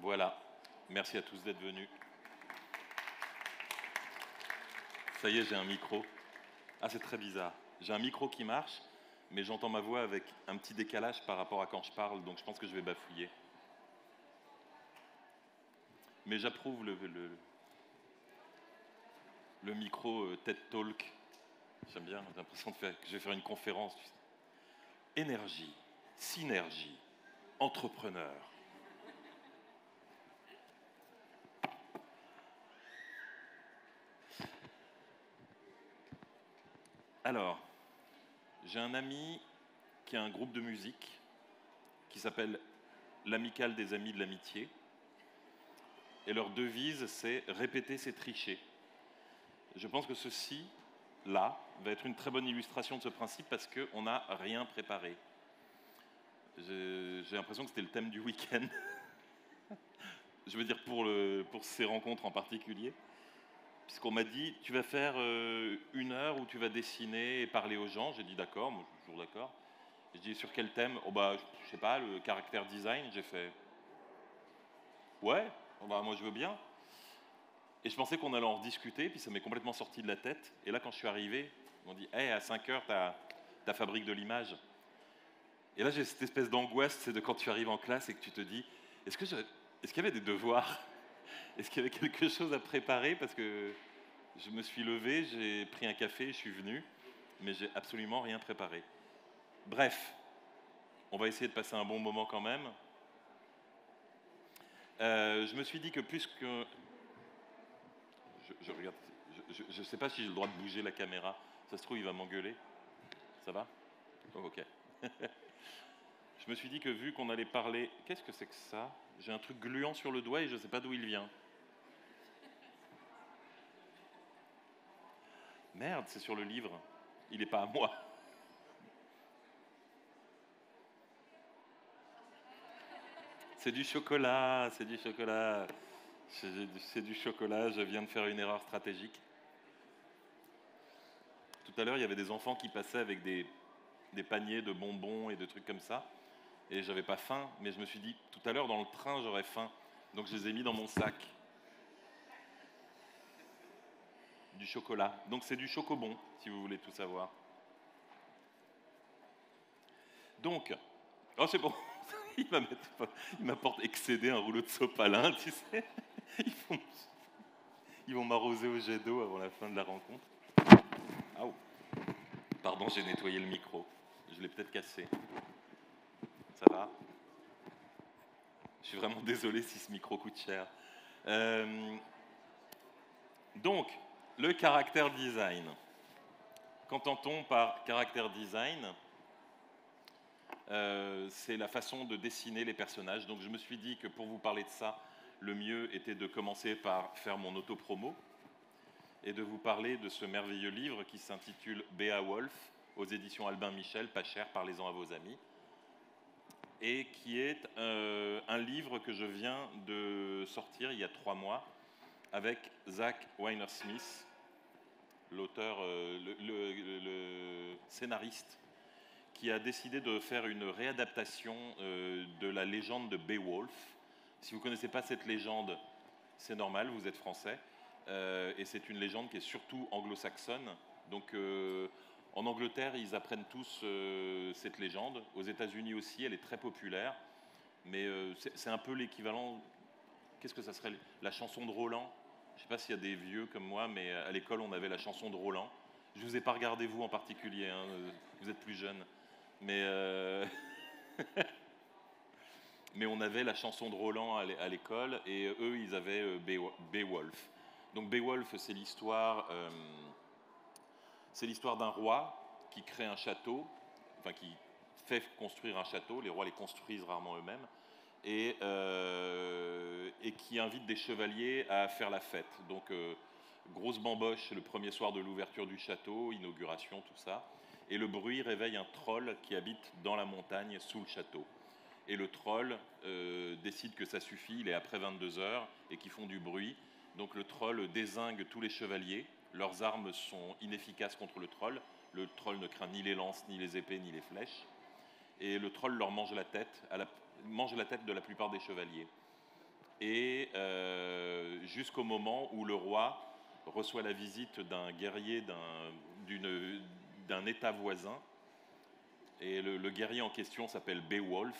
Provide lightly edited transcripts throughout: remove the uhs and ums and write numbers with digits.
Voilà, merci à tous d'être venus. Ça y est, j'ai un micro. Ah, c'est très bizarre. J'ai un micro qui marche, mais j'entends ma voix avec un petit décalage par rapport à quand je parle, donc je pense que je vais bafouiller. Mais j'approuve le micro TED Talk. J'aime bien, j'ai l'impression que je vais faire une conférence. Énergie, synergie, entrepreneur. Alors, j'ai un ami qui a un groupe de musique qui s'appelle l'Amicale des Amis de l'Amitié. Et leur devise, c'est « Répéter, c'est tricher ». Je pense que ceci, là, va être une très bonne illustration de ce principe parce qu'on n'a rien préparé. J'ai l'impression que c'était le thème du week-end. Je veux dire pour ces rencontres en particulier. Puisqu'on m'a dit, tu vas faire 1 heure où tu vas dessiner et parler aux gens. J'ai dit d'accord, moi je suis toujours d'accord. J'ai dit sur quel thème? Oh bah, je sais pas, le caractère design. J'ai fait, ouais, oh bah, moi je veux bien. Et je pensais qu'on allait en rediscuter, puis ça m'est complètement sorti de la tête. Et là, quand je suis arrivé, ils m'ont dit, hey, à 5 heures, ta fabrique de l'image. Et là, j'ai cette espèce d'angoisse, c'est de quand tu arrives en classe et que tu te dis, est-ce qu'il y avait des devoirs? Est-ce qu'il y avait quelque chose à préparer? Parce que je me suis levé, j'ai pris un café, je suis venu, mais j'ai absolument rien préparé. Bref, on va essayer de passer un bon moment quand même. Je me suis dit que puisque... Je regarde, je ne sais pas si j'ai le droit de bouger la caméra. Ça se trouve, il va m'engueuler. Ça va? Oh, ok. Je me suis dit que vu qu'on allait parler... Qu'est-ce que c'est que ça? J'ai un truc gluant sur le doigt et je ne sais pas d'où il vient. Merde, c'est sur le livre. Il n'est pas à moi. C'est du chocolat, c'est du chocolat. C'est du chocolat, je viens de faire une erreur stratégique. Tout à l'heure, il y avait des enfants qui passaient avec des paniers de bonbons et de trucs comme ça. Et j'avais pas faim, mais je me suis dit, tout à l'heure dans le train, j'aurais faim. Donc je les ai mis dans mon sac. Du chocolat. Donc c'est du chocobon, si vous voulez tout savoir. Donc, oh c'est bon, il m'apporte excédé un rouleau de sopalin, tu sais. Ils vont m'arroser au jet d'eau avant la fin de la rencontre. Ah, oh. Pardon, j'ai nettoyé le micro. Je l'ai peut-être cassé. Ça va? Je suis vraiment désolé si ce micro coûte cher. Donc, le caractère design. Qu'entend-on par caractère design? C'est la façon de dessiner les personnages. Donc je me suis dit que pour vous parler de ça, le mieux était de commencer par faire mon auto-promo et de vous parler de ce merveilleux livre qui s'intitule Beowulf, aux éditions Albin Michel, pas cher, parlez-en à vos amis, et qui est un livre que je viens de sortir il y a 3 mois avec Zach Weinersmith, l'auteur, le scénariste, qui a décidé de faire une réadaptation de la légende de Beowulf. Si vous ne connaissez pas cette légende, c'est normal, vous êtes français. Et c'est une légende qui est surtout anglo-saxonne. Donc en Angleterre, ils apprennent tous cette légende. Aux États-Unis aussi, elle est très populaire. Mais c'est un peu l'équivalent... Qu'est-ce que ça serait? La chanson de Roland. Je ne sais pas s'il y a des vieux comme moi, mais à l'école, on avait la chanson de Roland. Je ne vous ai pas regardé, vous en particulier, hein, vous êtes plus jeune. Mais on avait la chanson de Roland à l'école et eux, ils avaient Beowulf. Donc Beowulf, c'est l'histoire d'un roi qui crée un château, enfin qui fait construire un château. Les rois les construisent rarement eux-mêmes et qui invite des chevaliers à faire la fête. Donc grosse bamboche le premier soir de l'ouverture du château, inauguration, tout ça. Et le bruit réveille un troll qui habite dans la montagne sous le château. Et le troll décide que ça suffit, il est après 22 heures et qu'ils font du bruit. Donc le troll dézingue tous les chevaliers, leurs armes sont inefficaces contre le troll ne craint ni les lances, ni les épées, ni les flèches. Et le troll leur mange la tête, mange la tête de la plupart des chevaliers. et jusqu'au moment où le roi reçoit la visite d'un guerrier d'un État voisin. Et le guerrier en question s'appelle Beowulf.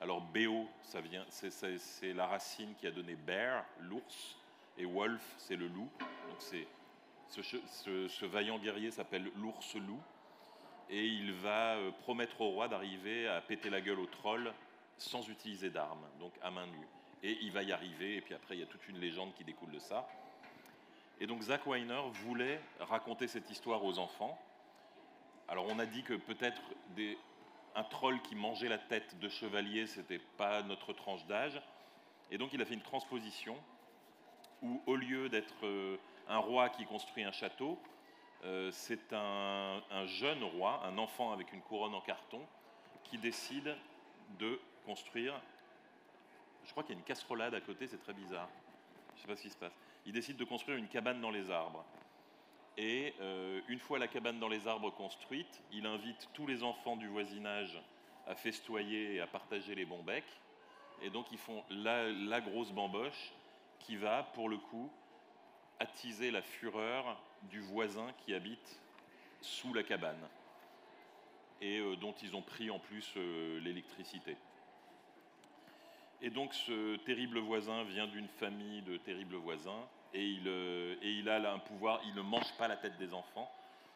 Alors Beo, c'est la racine qui a donné bear, l'ours, et wolf, c'est le loup. Donc ce vaillant guerrier s'appelle l'ours-loup, et il va promettre au roi d'arriver à péter la gueule au troll sans utiliser d'armes, donc à main nue. Et il va y arriver, et puis après il y a toute une légende qui découle de ça. Et donc Zach Weiner voulait raconter cette histoire aux enfants. Alors on a dit que peut-être un troll qui mangeait la tête de chevalier, c'était pas notre tranche d'âge. Et donc il a fait une transposition où au lieu d'être un roi qui construit un château, c'est un jeune roi, un enfant avec une couronne en carton, qui décide de construire. Je crois qu'il y a une casserolade à côté, c'est très bizarre. Je ne sais pas ce qui se passe. Il décide de construire une cabane dans les arbres. Et une fois la cabane dans les arbres construite, il invite tous les enfants du voisinage à festoyer et à partager les bons becs. Et donc ils font la grosse bamboche qui va, pour le coup, attiser la fureur du voisin qui habite sous la cabane et dont ils ont pris en plus l'électricité. Et donc ce terrible voisin vient d'une famille de terribles voisins, et il a là un pouvoir. Il ne mange pas la tête des enfants,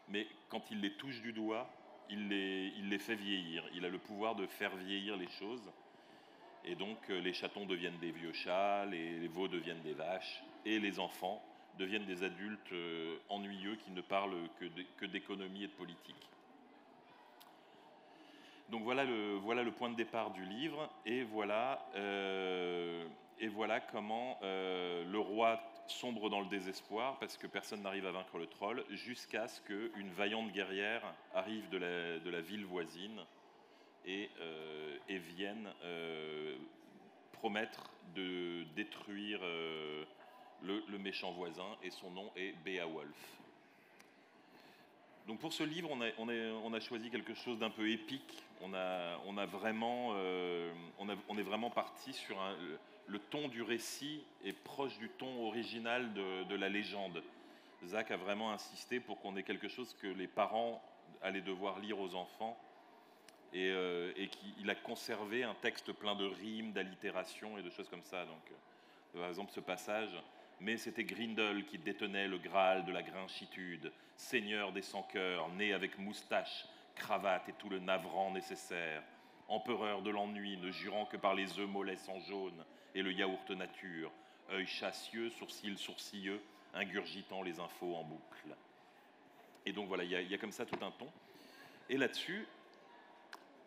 mais quand il les touche du doigt, il les fait vieillir. Il a le pouvoir de faire vieillir les choses, et donc les chatons deviennent des vieux chats, les veaux deviennent des vaches, et les enfants deviennent des adultes ennuyeux qui ne parlent que d'économie et de politique. Donc voilà le point de départ du livre, et voilà comment le roi sombre dans le désespoir parce que personne n'arrive à vaincre le troll, jusqu'à ce qu'une vaillante guerrière arrive de la ville voisine et vienne promettre de détruire le méchant voisin, et son nom est Beowulf. Donc pour ce livre, on a choisi quelque chose d'un peu épique. On est vraiment parti sur le ton du récit est proche du ton original de la légende. Zach a vraiment insisté pour qu'on ait quelque chose que les parents allaient devoir lire aux enfants, et qu'il a conservé un texte plein de rimes, d'allitérations et de choses comme ça. Donc, par exemple, ce passage: mais c'était Grindel qui détenait le Graal de la grinchitude, seigneur des sans-cœurs, né avec moustache, cravate et tout le navrant nécessaire, empereur de l'ennui, ne jurant que par les œufs mollets sans jaune et le yaourt nature, œil chassieux, sourcils sourcilleux, ingurgitant les infos en boucle. Et donc voilà, il y a comme ça tout un ton. Et là-dessus,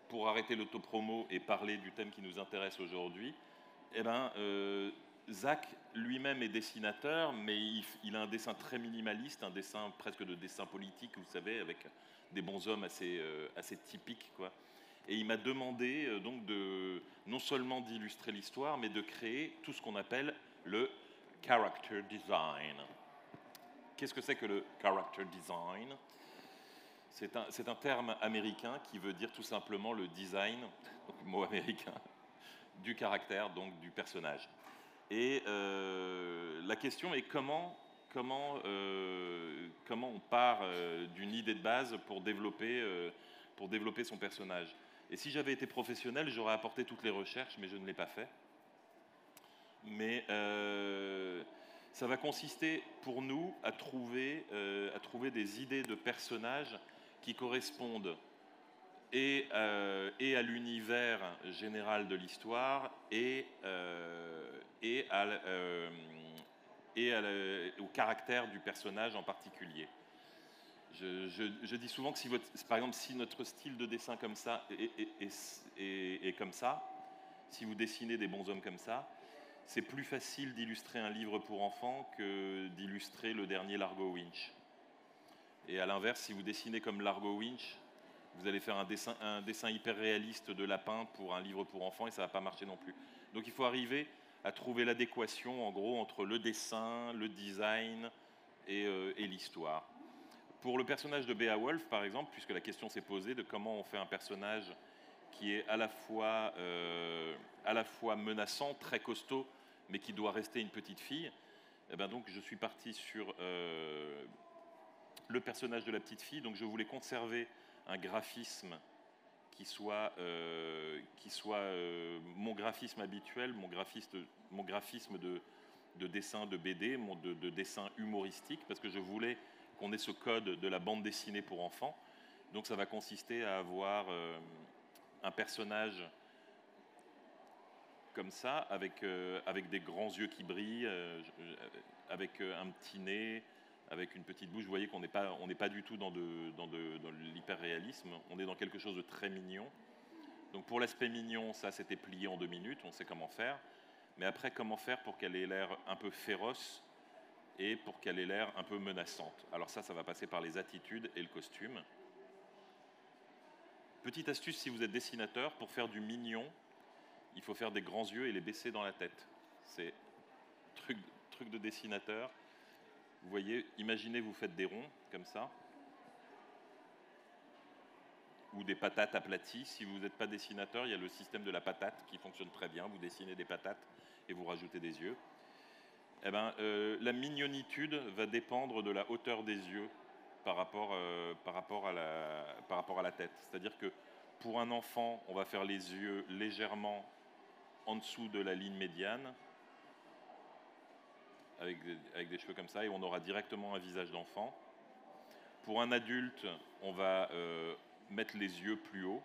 pour arrêter l'autopromo et parler du thème qui nous intéresse aujourd'hui, Zach lui-même est dessinateur, mais il a un dessin très minimaliste, un dessin presque de dessin politique, vous savez, avec des bonshommes assez typiques, quoi. Et il m'a demandé donc non seulement d'illustrer l'histoire, mais de créer tout ce qu'on appelle le character design. Qu'est-ce que c'est que le character design ? C'est un terme américain qui veut dire tout simplement le design, donc mot américain, du caractère, donc du personnage. Et la question est comment on part d'une idée de base pour développer son personnage. Et si j'avais été professionnel, j'aurais apporté toutes les recherches, mais je ne l'ai pas fait. Mais ça va consister pour nous à trouver des idées de personnages qui correspondent et à l'univers général de l'histoire et au caractère du personnage en particulier. Je dis souvent que par exemple, si notre style de dessin comme ça est comme ça, si vous dessinez des bonshommes comme ça, c'est plus facile d'illustrer un livre pour enfants que d'illustrer le dernier Largo Winch. Et à l'inverse, si vous dessinez comme Largo Winch, vous allez faire un dessin hyper réaliste de lapin pour un livre pour enfants, et ça ne va pas marcher non plus. Donc il faut arriver à trouver l'adéquation, en gros, entre le dessin, le design et l'histoire. Pour le personnage de Beowulf, par exemple, puisque la question s'est posée de comment on fait un personnage qui est à la fois menaçant, très costaud, mais qui doit rester une petite fille. Et ben donc je suis parti sur le personnage de la petite fille, donc je voulais conserver un graphisme qui soit mon graphisme habituel, mon graphisme de dessin de BD, de dessin humoristique, parce que je voulais qu'on ait ce code de la bande dessinée pour enfants. Donc ça va consister à avoir un personnage comme ça, avec des grands yeux qui brillent, avec un petit nez, avec une petite bouche. Vous voyez qu'on n'est pas du tout dans l'hyper-réalisme, on est dans quelque chose de très mignon. Donc pour l'aspect mignon, ça c'était plié en 2 minutes, on sait comment faire. Mais après, comment faire pour qu'elle ait l'air un peu féroce et pour qu'elle ait l'air un peu menaçante. Alors ça va passer par les attitudes et le costume. Petite astuce si vous êtes dessinateur, pour faire du mignon, il faut faire des grands yeux et les baisser dans la tête. C'est truc de dessinateur. Vous voyez, imaginez vous faites des ronds comme ça, ou des patates aplaties. Si vous n'êtes pas dessinateur, il y a le système de la patate qui fonctionne très bien. Vous dessinez des patates et vous rajoutez des yeux. Eh ben, la mignonitude va dépendre de la hauteur des yeux par rapport à la tête. C'est-à-dire que pour un enfant, on va faire les yeux légèrement en dessous de la ligne médiane, avec des cheveux comme ça, et on aura directement un visage d'enfant. Pour un adulte, on va mettre les yeux plus hauts,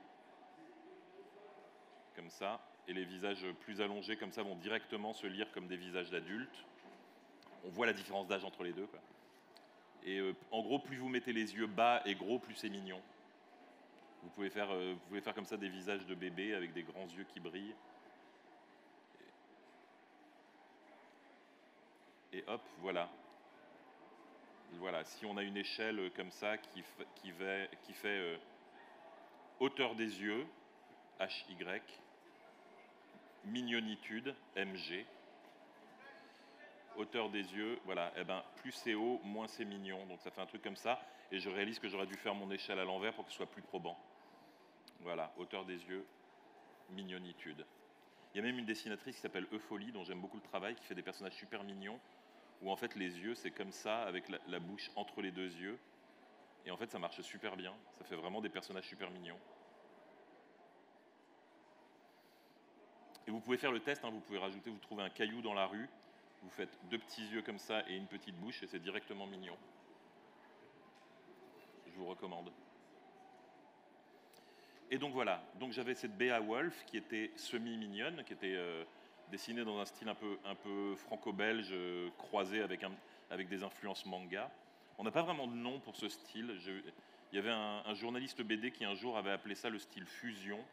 comme ça, et les visages plus allongés, comme ça, vont directement se lire comme des visages d'adultes. On voit la différence d'âge entre les deux, quoi. Et en gros, plus vous mettez les yeux bas et gros, plus c'est mignon. Vous pouvez faire comme ça des visages de bébés avec des grands yeux qui brillent. Et hop, voilà. Voilà, si on a une échelle comme ça qui fait hauteur des yeux, HY, mignonitude, MG, hauteur des yeux, voilà, et ben, plus c'est haut, moins c'est mignon. Donc ça fait un truc comme ça, et je réalise que j'aurais dû faire mon échelle à l'envers pour que ce soit plus probant. Voilà, hauteur des yeux, mignonitude. Il y a même une dessinatrice qui s'appelle Eupholie, dont j'aime beaucoup le travail, qui fait des personnages super mignons, où en fait les yeux c'est comme ça, avec la bouche entre les 2 yeux, et en fait ça marche super bien, ça fait vraiment des personnages super mignons. Et vous pouvez faire le test, hein, vous pouvez rajouter, vous trouvez un caillou dans la rue, vous faites 2 petits yeux comme ça et une petite bouche, et c'est directement mignon. Je vous recommande. Et donc voilà, donc j'avais cette Beowulf qui était semi-mignonne, qui était dessinée dans un style un peu franco-belge, croisé avec des influences manga. On n'a pas vraiment de nom pour ce style. Il y avait un journaliste BD qui un jour avait appelé ça le style fusion,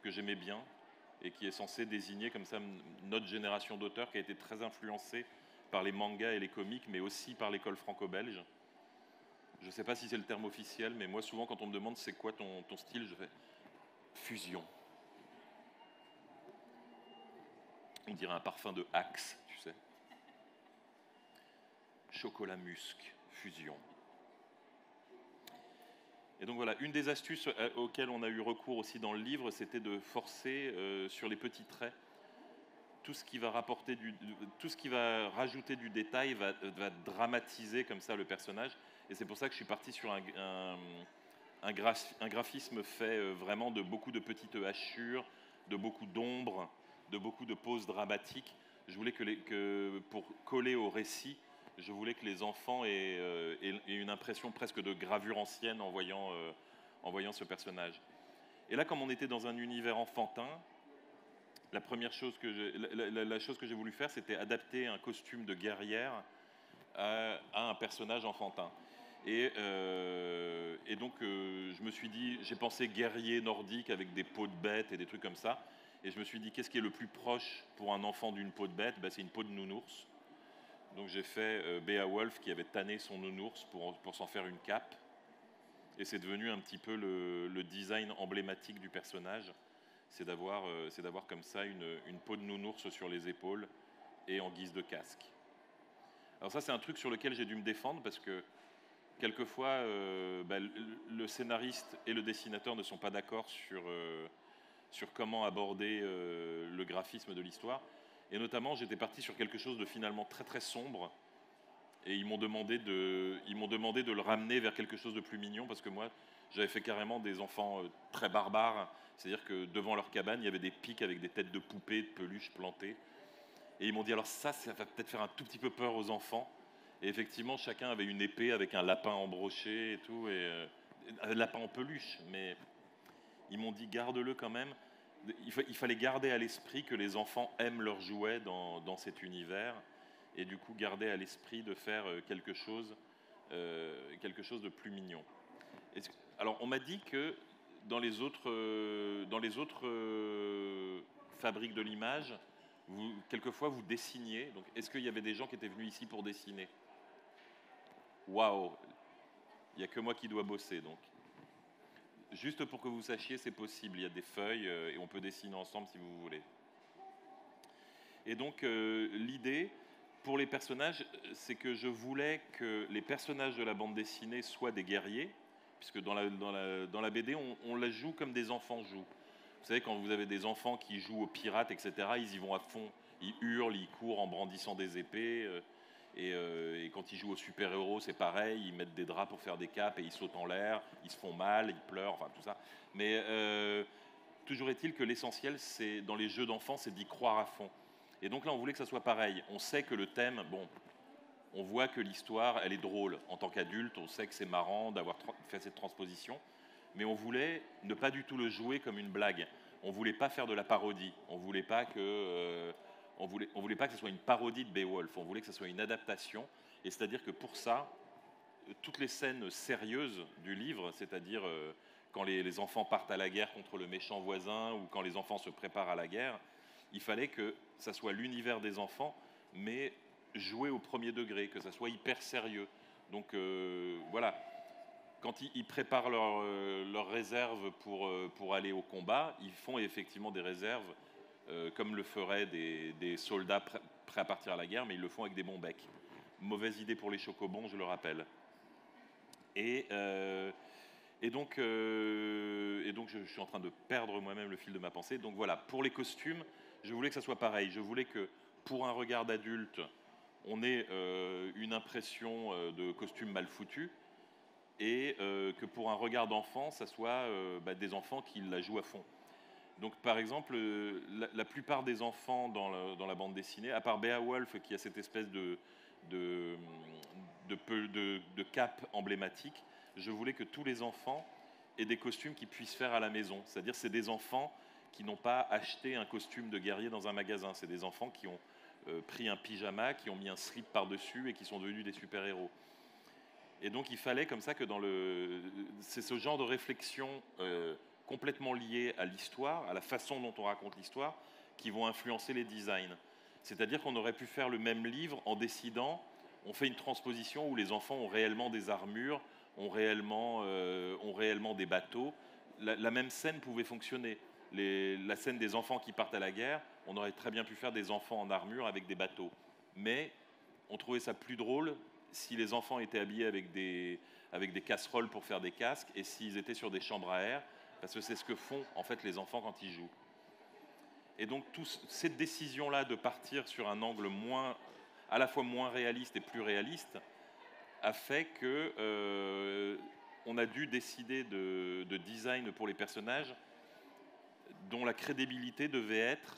que j'aimais bien, et qui est censé désigner comme ça notre génération d'auteurs qui a été très influencée par les mangas et les comics, mais aussi par l'école franco-belge. Je ne sais pas si c'est le terme officiel, mais moi souvent quand on me demande c'est quoi ton style, je fais fusion. On dirait un parfum de Axe, tu sais. Chocolat musc, fusion. Et donc voilà, une des astuces auxquelles on a eu recours aussi dans le livre, c'était de forcer sur les petits traits. Tout ce qui va rajouter du détail va dramatiser comme ça le personnage. Et c'est pour ça que je suis parti sur un graphisme fait vraiment de beaucoup de petites hachures, de beaucoup d'ombres, de beaucoup de poses dramatiques. Je voulais que pour coller au récit, je voulais que les enfants aient une impression presque de gravure ancienne en voyant ce personnage. Et là, comme on était dans un univers enfantin, la chose que j'ai voulu faire, c'était adapter un costume de guerrière à un personnage enfantin. Et donc, je me suis dit, j'ai pensé guerrier nordique avec des peaux de bête et des trucs comme ça. Et je me suis dit, qu'est-ce qui est le plus proche pour un enfant d'une peau de bête? C'est une peau de nounours. Donc j'ai fait Beowulf qui avait tanné son nounours pour s'en faire une cape. Et c'est devenu un petit peu le design emblématique du personnage. C'est d'avoir comme ça une peau de nounours sur les épaules et en guise de casque. Alors ça, c'est un truc sur lequel j'ai dû me défendre parce que quelquefois, le scénariste et le dessinateur ne sont pas d'accord sur comment aborder le graphisme de l'histoire. Et notamment, j'étais parti sur quelque chose de finalement très très sombre. Et ils m'ont demandé de le ramener vers quelque chose de plus mignon, parce que moi, j'avais fait carrément des enfants très barbares. C'est-à-dire que devant leur cabane, il y avait des pics avec des têtes de poupées, de peluches plantées. Et ils m'ont dit, alors ça va peut-être faire un tout petit peu peur aux enfants. Et effectivement, chacun avait une épée avec un lapin embroché et tout, et un lapin en peluche. Mais ils m'ont dit, garde-le quand même. Il fallait garder à l'esprit que les enfants aiment leurs jouets dans cet univers, et du coup garder à l'esprit de faire quelque chose de plus mignon. Alors, on m'a dit que dans les autres fabriques de l'image, quelquefois vous dessiniez. Donc, est-ce qu'il y avait des gens qui étaient venus ici pour dessiner? Waouh! Il n'y a que moi qui dois bosser, donc. Juste pour que vous sachiez, c'est possible. Il y a des feuilles et on peut dessiner ensemble si vous voulez. Et donc, l'idée pour les personnages, c'est que je voulais que les personnages de la bande dessinée soient des guerriers, puisque dans la BD, on la joue comme des enfants jouent. Vous savez, quand vous avez des enfants qui jouent aux pirates, etc., ils y vont à fond. Ils hurlent, ils courent en brandissant des épées. Et quand ils jouent aux super-héros, c'est pareil. Ils mettent des draps pour faire des capes et ils sautent en l'air. Ils se font mal, ils pleurent, enfin tout ça. Mais toujours est-il que l'essentiel, c'est dans les jeux d'enfants, c'est d'y croire à fond. Et donc là, on voulait que ça soit pareil. On sait que le thème, bon, on voit que l'histoire, elle est drôle. En tant qu'adulte, on sait que c'est marrant d'avoir fait cette transposition. Mais on voulait ne pas du tout le jouer comme une blague. On voulait pas faire de la parodie. On voulait pas que, on voulait pas que ce soit une parodie de Beowulf. On voulait que ce soit une adaptation. Et c'est-à-dire que pour ça, toutes les scènes sérieuses du livre, c'est-à-dire quand les enfants partent à la guerre contre le méchant voisin ou quand les enfants se préparent à la guerre, il fallait que ça soit l'univers des enfants, mais joué au premier degré, que ça soit hyper sérieux. Donc voilà, quand ils préparent leurs réserves pour aller au combat, ils font effectivement des réserves comme le feraient des soldats prêts à partir à la guerre, mais ils le font avec des bons becs. Mauvaise idée pour les chocobons, je le rappelle. Et donc, je suis en train de perdre moi-même le fil de ma pensée. Donc voilà, pour les costumes, je voulais que ça soit pareil. Je voulais que pour un regard d'adulte, on ait une impression de costume mal foutu, et que pour un regard d'enfant, ça soit des enfants qui la jouent à fond. Donc par exemple, la plupart des enfants dans la bande dessinée, à part Beowulf qui a cette espèce de, de cape emblématique, je voulais que tous les enfants aient des costumes qu'ils puissent faire à la maison. C'est-à-dire c'est des enfants qui n'ont pas acheté un costume de guerrier dans un magasin. C'est des enfants qui ont pris un pyjama, qui ont mis un slip par-dessus et qui sont devenus des super-héros. Et donc il fallait comme ça que c'est ce genre de réflexion complètement liée à l'histoire, à la façon dont on raconte l'histoire, qui vont influencer les designs. C'est-à-dire qu'on aurait pu faire le même livre en décidant, on fait une transposition où les enfants ont réellement des armures, ont réellement des bateaux. La même scène pouvait fonctionner. La scène des enfants qui partent à la guerre, on aurait très bien pu faire des enfants en armure avec des bateaux. Mais on trouvait ça plus drôle si les enfants étaient habillés avec des casseroles pour faire des casques et s'ils étaient sur des chambres à air, parce que c'est ce que font en fait les enfants quand ils jouent. Et donc cette décision-là de partir sur un angle à la fois moins réaliste et plus réaliste a fait que on a dû décider de design pour les personnages dont la crédibilité devait être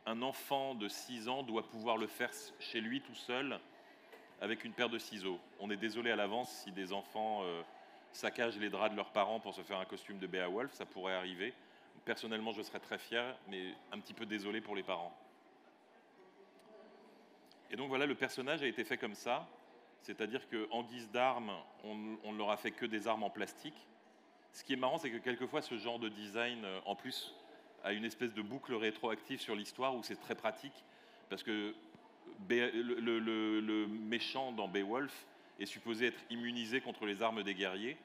un enfant de 6 ans doit pouvoir le faire chez lui tout seul avec une paire de ciseaux. On est désolé à l'avance si des enfants saccagent les draps de leurs parents pour se faire un costume de Beowulf, ça pourrait arriver. Personnellement, je serais très fier, mais un petit peu désolé pour les parents. Et donc voilà, le personnage a été fait comme ça, c'est-à-dire qu'en guise d'armes, on ne leur a fait que des armes en plastique. Ce qui est marrant, c'est que quelquefois, ce genre de design, en plus, a une espèce de boucle rétroactive sur l'histoire où c'est très pratique, parce que le méchant dans Beowulf est supposé être immunisé contre les armes des guerriers.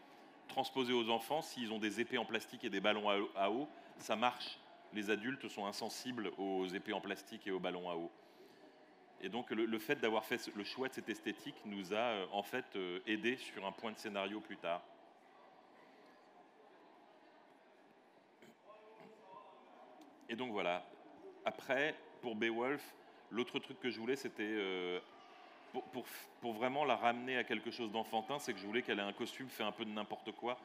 Transposé aux enfants, s'ils ont des épées en plastique et des ballons à eau, ça marche. Les adultes sont insensibles aux épées en plastique et aux ballons à eau. Et donc le fait d'avoir fait le choix de cette esthétique nous a en fait aidé sur un point de scénario plus tard. Et donc voilà. Après, pour Beowulf, L'autre truc que je voulais, c'était pour vraiment la ramener à quelque chose d'enfantin, c'est que je voulais qu'elle ait un costume fait un peu de n'importe quoi,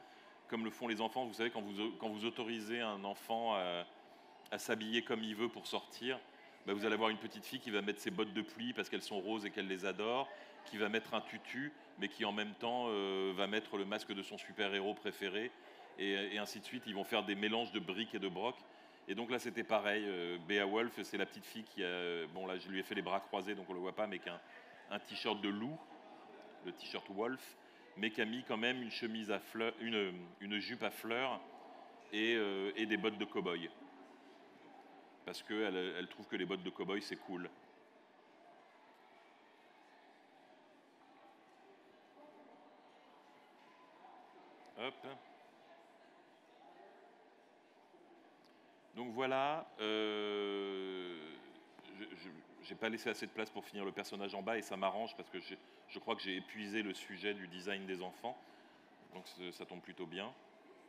comme le font les enfants. Vous savez, quand vous autorisez un enfant à s'habiller comme il veut pour sortir, bah vous allez avoir une petite fille qui va mettre ses bottes de pluie parce qu'elles sont roses et qu'elle les adore, qui va mettre un tutu, mais qui en même temps va mettre le masque de son super-héros préféré, et ainsi de suite. Ils vont faire des mélanges de briques et de broc. Et donc là, c'était pareil. Beowulf, c'est la petite fille qui a... Bon, là, je lui ai fait les bras croisés, donc on ne le voit pas, mais qui a un t-shirt de loup, le t-shirt Wolf, mais qui a mis quand même une chemise à fleurs, une jupe à fleurs et des bottes de cow-boy. Parce qu'elle elle trouve que les bottes de cow-boy, c'est cool. Hop. Donc voilà, je n'ai pas laissé assez de place pour finir le personnage en bas et ça m'arrange parce que je crois que j'ai épuisé le sujet du design des enfants, donc ça tombe plutôt bien.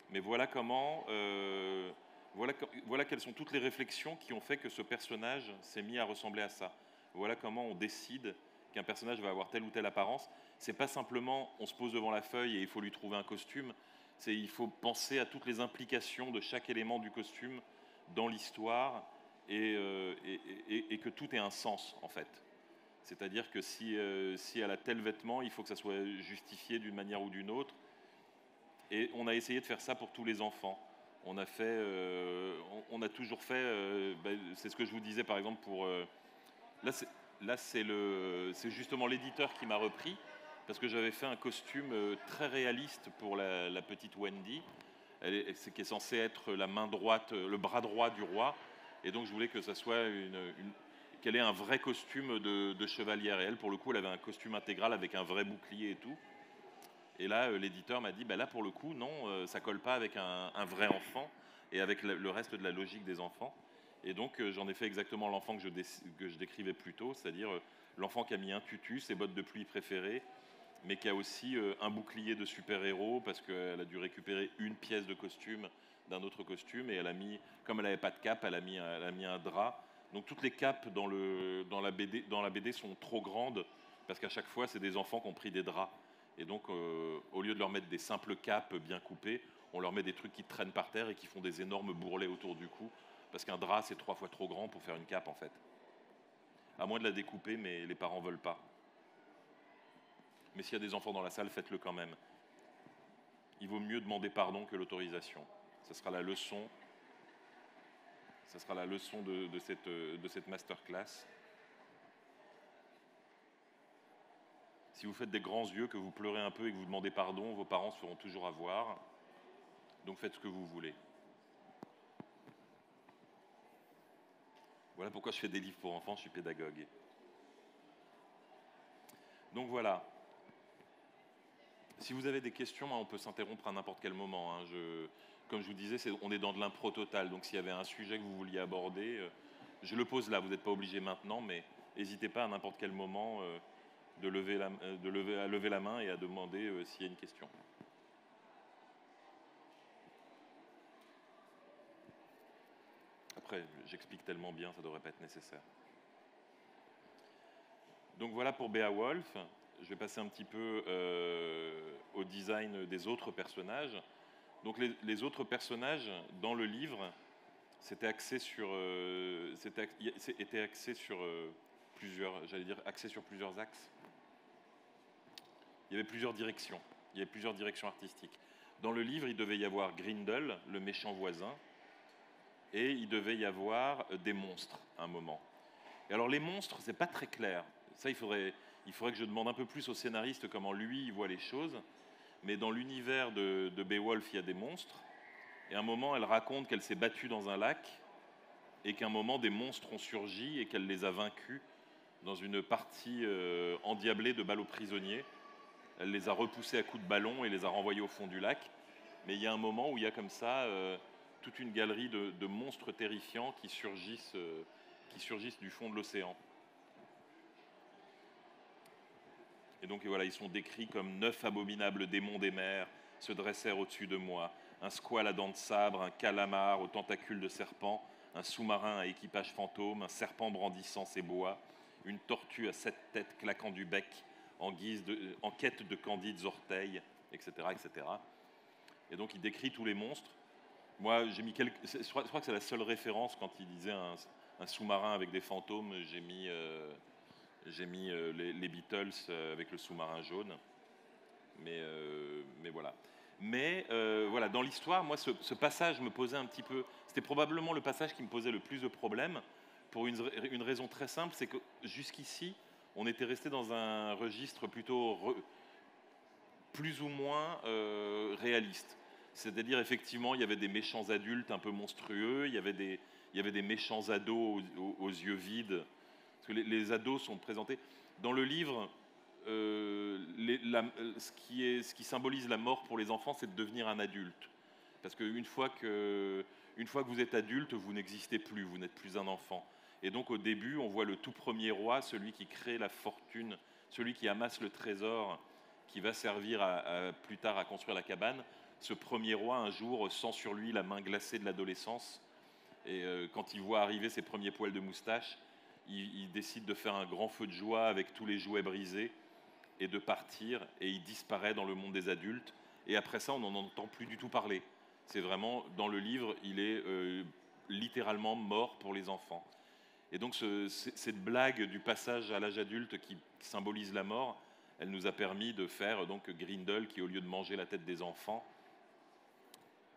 Mais voilà comment, voilà quelles sont toutes les réflexions qui ont fait que ce personnage s'est mis à ressembler à ça. Voilà comment on décide qu'un personnage va avoir telle ou telle apparence. C'est pas simplement on se pose devant la feuille et il faut lui trouver un costume. C'est il faut penser à toutes les implications de chaque élément du costume dans l'histoire et que tout ait un sens en fait. C'est-à-dire que si elle a tel vêtement, il faut que ça soit justifié d'une manière ou d'une autre. Et on a essayé de faire ça pour tous les enfants. On a fait, on a toujours fait, c'est ce que je vous disais par exemple pour... là, c'est justement l'éditeur qui m'a repris, parce que j'avais fait un costume très réaliste pour la petite Wendy, qui est censée être la main droite, le bras droit du roi, et donc je voulais que ça soit qu'elle ait un vrai costume de chevalière. Et elle, pour le coup, elle avait un costume intégral avec un vrai bouclier et tout. Et là, l'éditeur m'a dit, bah là, pour le coup, non, ça colle pas avec un vrai enfant et avec le reste de la logique des enfants. Et donc, j'en ai fait exactement l'enfant que je décrivais plus tôt, c'est-à-dire l'enfant qui a mis un tutu, ses bottes de pluie préférées, mais qui a aussi un bouclier de super-héros parce qu'elle a dû récupérer une pièce de costume d'un autre costume et elle a mis, comme elle n'avait pas de cape, elle a mis un drap. Donc toutes les capes dans la BD sont trop grandes parce qu'à chaque fois, c'est des enfants qui ont pris des draps. Et donc, au lieu de leur mettre des simples capes bien coupées, on leur met des trucs qui traînent par terre et qui font des énormes bourrelets autour du cou. Parce qu'un drap, c'est 3 fois trop grand pour faire une cape, en fait. À moins de la découper, mais les parents ne veulent pas. Mais s'il y a des enfants dans la salle, faites-le quand même. Il vaut mieux demander pardon que l'autorisation. Ce sera la leçon. Ce sera la leçon de cette masterclass. Si vous faites des grands yeux, que vous pleurez un peu et que vous demandez pardon, vos parents se feront toujours avoir. Donc faites ce que vous voulez. Voilà pourquoi je fais des livres pour enfants, je suis pédagogue. Donc voilà. Si vous avez des questions, on peut s'interrompre à n'importe quel moment. Hein. Comme je vous disais, on est dans de l'impro total. Donc s'il y avait un sujet que vous vouliez aborder, je le pose là. Vous n'êtes pas obligé maintenant, mais n'hésitez pas à n'importe quel moment à lever la main et à demander s'il y a une question. Après, j'explique tellement bien, ça ne devrait pas être nécessaire. Donc voilà pour Beowulf. Je vais passer un petit peu au design des autres personnages. Donc les autres personnages dans le livre, c'était axé sur, était axé sur plusieurs, j'allais dire axé sur plusieurs axes. Il y avait plusieurs directions. Il y avait plusieurs directions artistiques. Dans le livre, il devait y avoir Grindel, le méchant voisin, et il devait y avoir des monstres à un moment. Et alors les monstres, c'est pas très clair. Ça, il faudrait que je demande un peu plus au scénariste comment lui il voit les choses. Mais dans l'univers de Beowulf, il y a des monstres. Et à un moment, elle raconte qu'elle s'est battue dans un lac et qu'à un moment, des monstres ont surgi et qu'elle les a vaincus dans une partie endiablée de balles aux prisonniers. Elle les a repoussés à coups de ballon et les a renvoyés au fond du lac. Mais il y a un moment où il y a comme ça toute une galerie de monstres terrifiants qui surgissent du fond de l'océan. Et donc voilà, ils sont décrits comme 9 abominables démons des mers se dressèrent au-dessus de moi. Un squale à dents de sabre, un calamar aux tentacules de serpent, un sous-marin à équipage fantôme, un serpent brandissant ses bois, une tortue à 7 têtes claquant du bec en quête de candides orteils, etc., etc. Et donc il décrit tous les monstres. Moi, j'ai mis je crois que c'est la seule référence quand il disait un sous-marin avec des fantômes. J'ai mis les Beatles avec le sous-marin jaune. Mais voilà. Mais voilà, dans l'histoire, moi, ce passage me posait un petit peu. C'était probablement le passage qui me posait le plus de problèmes pour une raison très simple, c'est que jusqu'ici, on était resté dans un registre plutôt plus ou moins réaliste. C'est-à-dire, effectivement, il y avait des méchants adultes un peu monstrueux, il y avait des méchants ados aux yeux vides. Parce que les ados sont présentés. Dans le livre, ce qui symbolise la mort pour les enfants, c'est de devenir un adulte. Parce qu'une fois que vous êtes adulte, vous n'existez plus, vous n'êtes plus un enfant. Et donc au début, on voit le tout premier roi, celui qui crée la fortune, celui qui amasse le trésor, qui va servir plus tard à construire la cabane. Ce premier roi, un jour, sent sur lui la main glacée de l'adolescence. Et quand il voit arriver ses premiers poils de moustache, il décide de faire un grand feu de joie avec tous les jouets brisés et de partir. Et il disparaît dans le monde des adultes. Et après ça, on n'en entend plus du tout parler. C'est vraiment, dans le livre, il est littéralement mort pour les enfants. Et donc cette blague du passage à l'âge adulte qui symbolise la mort, elle nous a permis de faire donc Grindel qui, au lieu de manger la tête des enfants,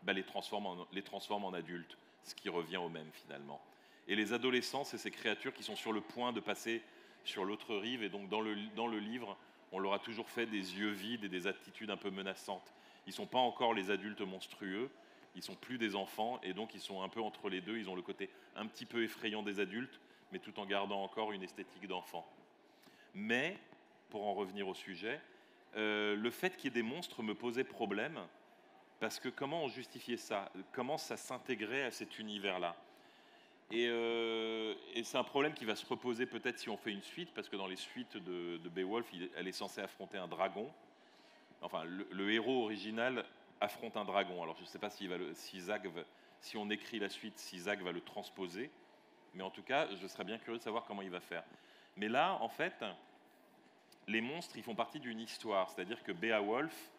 les transforme en adultes, ce qui revient au même finalement. Et les adolescents, c'est ces créatures qui sont sur le point de passer sur l'autre rive, et donc dans le livre, on leur a toujours fait des yeux vides et des attitudes un peu menaçantes. Ils ne sont pas encore les adultes monstrueux, ils ne sont plus des enfants, et donc ils sont un peu entre les deux, ils ont le côté un petit peu effrayant des adultes, mais tout en gardant encore une esthétique d'enfant. Mais, pour en revenir au sujet, le fait qu'il y ait des monstres me posait problème, parce que comment on justifiait ça? Comment ça s'intégrait à cet univers-là? Et c'est un problème qui va se reposer peut-être si on fait une suite, parce que dans les suites de Beowulf, elle est censée affronter un dragon. Enfin, le héros original affronte un dragon. Alors je ne sais pas si on écrit la suite, si Zach va le transposer, mais en tout cas, je serais bien curieux de savoir comment il va faire. Mais là, en fait, les monstres, ils font partie d'une histoire, c'est-à-dire que Beowulf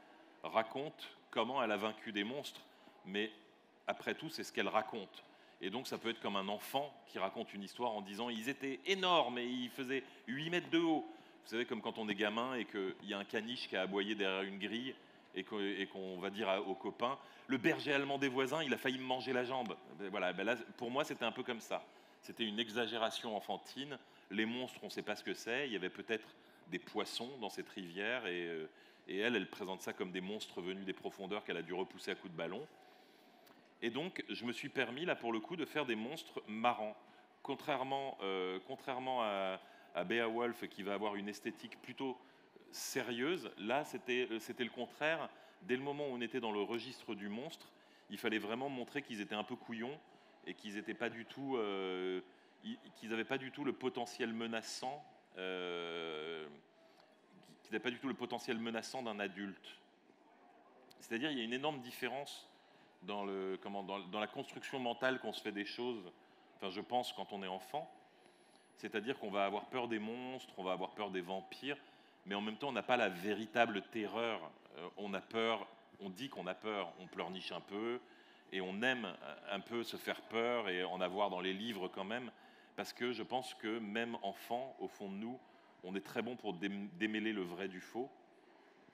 raconte comment elle a vaincu des monstres, mais après tout, c'est ce qu'elle raconte. Et donc, ça peut être comme un enfant qui raconte une histoire en disant « ils étaient énormes et ils faisaient 8 mètres de haut ». Vous savez, comme quand on est gamin et qu'il y a un caniche qui a aboyé derrière une grille et qu'on va dire aux copains « le berger allemand des voisins, il a failli me manger la jambe ». Voilà, là, pour moi, c'était un peu comme ça. C'était une exagération enfantine. Les monstres, on ne sait pas ce que c'est. Il y avait peut-être des poissons dans cette rivière et elle présente ça comme des monstres venus des profondeurs qu'elle a dû repousser à coups de ballon. Et donc, je me suis permis, là, pour le coup, de faire des monstres marrants. Contrairement à Beowulf, qui va avoir une esthétique plutôt sérieuse, là, c'était le contraire. Dès le moment où on était dans le registre du monstre, il fallait vraiment montrer qu'ils étaient un peu couillons et qu'ils n'avaient pas du tout le potentiel menaçant d'un adulte. C'est-à-dire, il y a une énorme différence dans la construction mentale qu'on se fait des choses, enfin je pense quand on est enfant, c'est-à-dire qu'on va avoir peur des monstres, on va avoir peur des vampires, mais en même temps on n'a pas la véritable terreur. On a peur, on dit qu'on a peur, on pleurniche un peu, et on aime un peu se faire peur et en avoir dans les livres quand même, parce que je pense que même enfant, au fond de nous, on est très bon pour démêler le vrai du faux.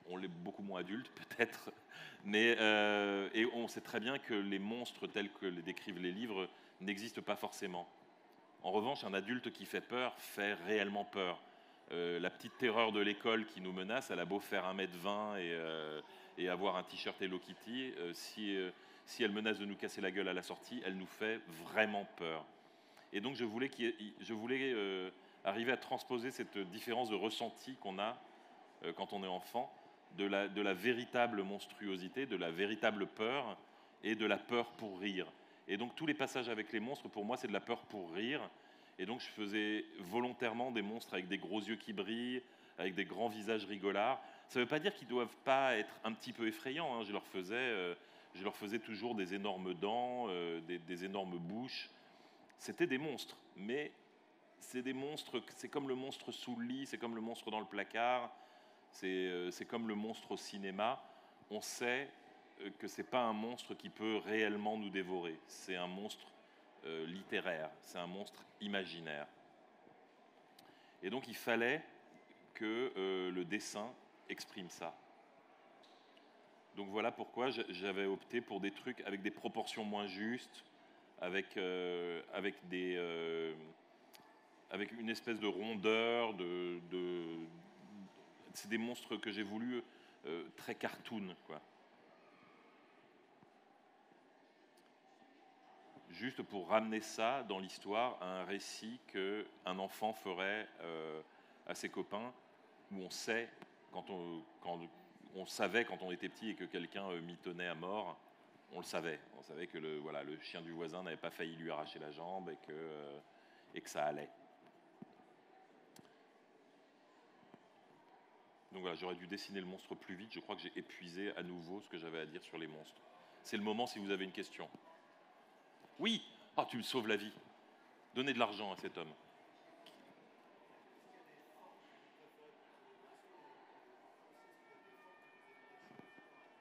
On l'est beaucoup moins adulte peut-être, mais et on sait très bien que les monstres tels que les décrivent les livres n'existent pas forcément. En revanche, un adulte qui fait peur fait réellement peur. La petite terreur de l'école qui nous menace, elle a beau faire 1,20 m et avoir un t-shirt Hello Kitty, si elle menace de nous casser la gueule à la sortie, elle nous fait vraiment peur. Et donc je voulais arriver à transposer cette différence de ressenti qu'on a quand on est enfant, de la véritable monstruosité, de la véritable peur et de la peur pour rire. Et donc tous les passages avec les monstres, pour moi, c'est de la peur pour rire. Et donc je faisais volontairement des monstres avec des gros yeux qui brillent, avec des grands visages rigolards. Ça ne veut pas dire qu'ils ne doivent pas être un petit peu effrayants, hein. Je leur faisais toujours des énormes dents, des énormes bouches. C'était des monstres, mais c'est des monstres, c'est comme le monstre sous le lit, c'est comme le monstre dans le placard, c'est comme le monstre au cinéma. On sait que c'est pas un monstre qui peut réellement nous dévorer, c'est un monstre littéraire, c'est un monstre imaginaire. Et donc il fallait que le dessin exprime ça. Donc voilà pourquoi j'avais opté pour des trucs avec des proportions moins justes, avec une espèce de rondeur, c'est des monstres que j'ai voulu très cartoon, quoi. Juste pour ramener ça dans l'histoire à un récit qu'un enfant ferait à ses copains, où on sait, quand on savait quand on était petit et que quelqu'un mitonnait à mort, on le savait. On savait que le chien du voisin n'avait pas failli lui arracher la jambe et que ça allait. Donc voilà, j'aurais dû dessiner le monstre plus vite. Je crois que j'ai épuisé à nouveau ce que j'avais à dire sur les monstres. C'est le moment si vous avez une question. Oui. Ah, tu me sauves la vie. Donnez de l'argent à cet homme.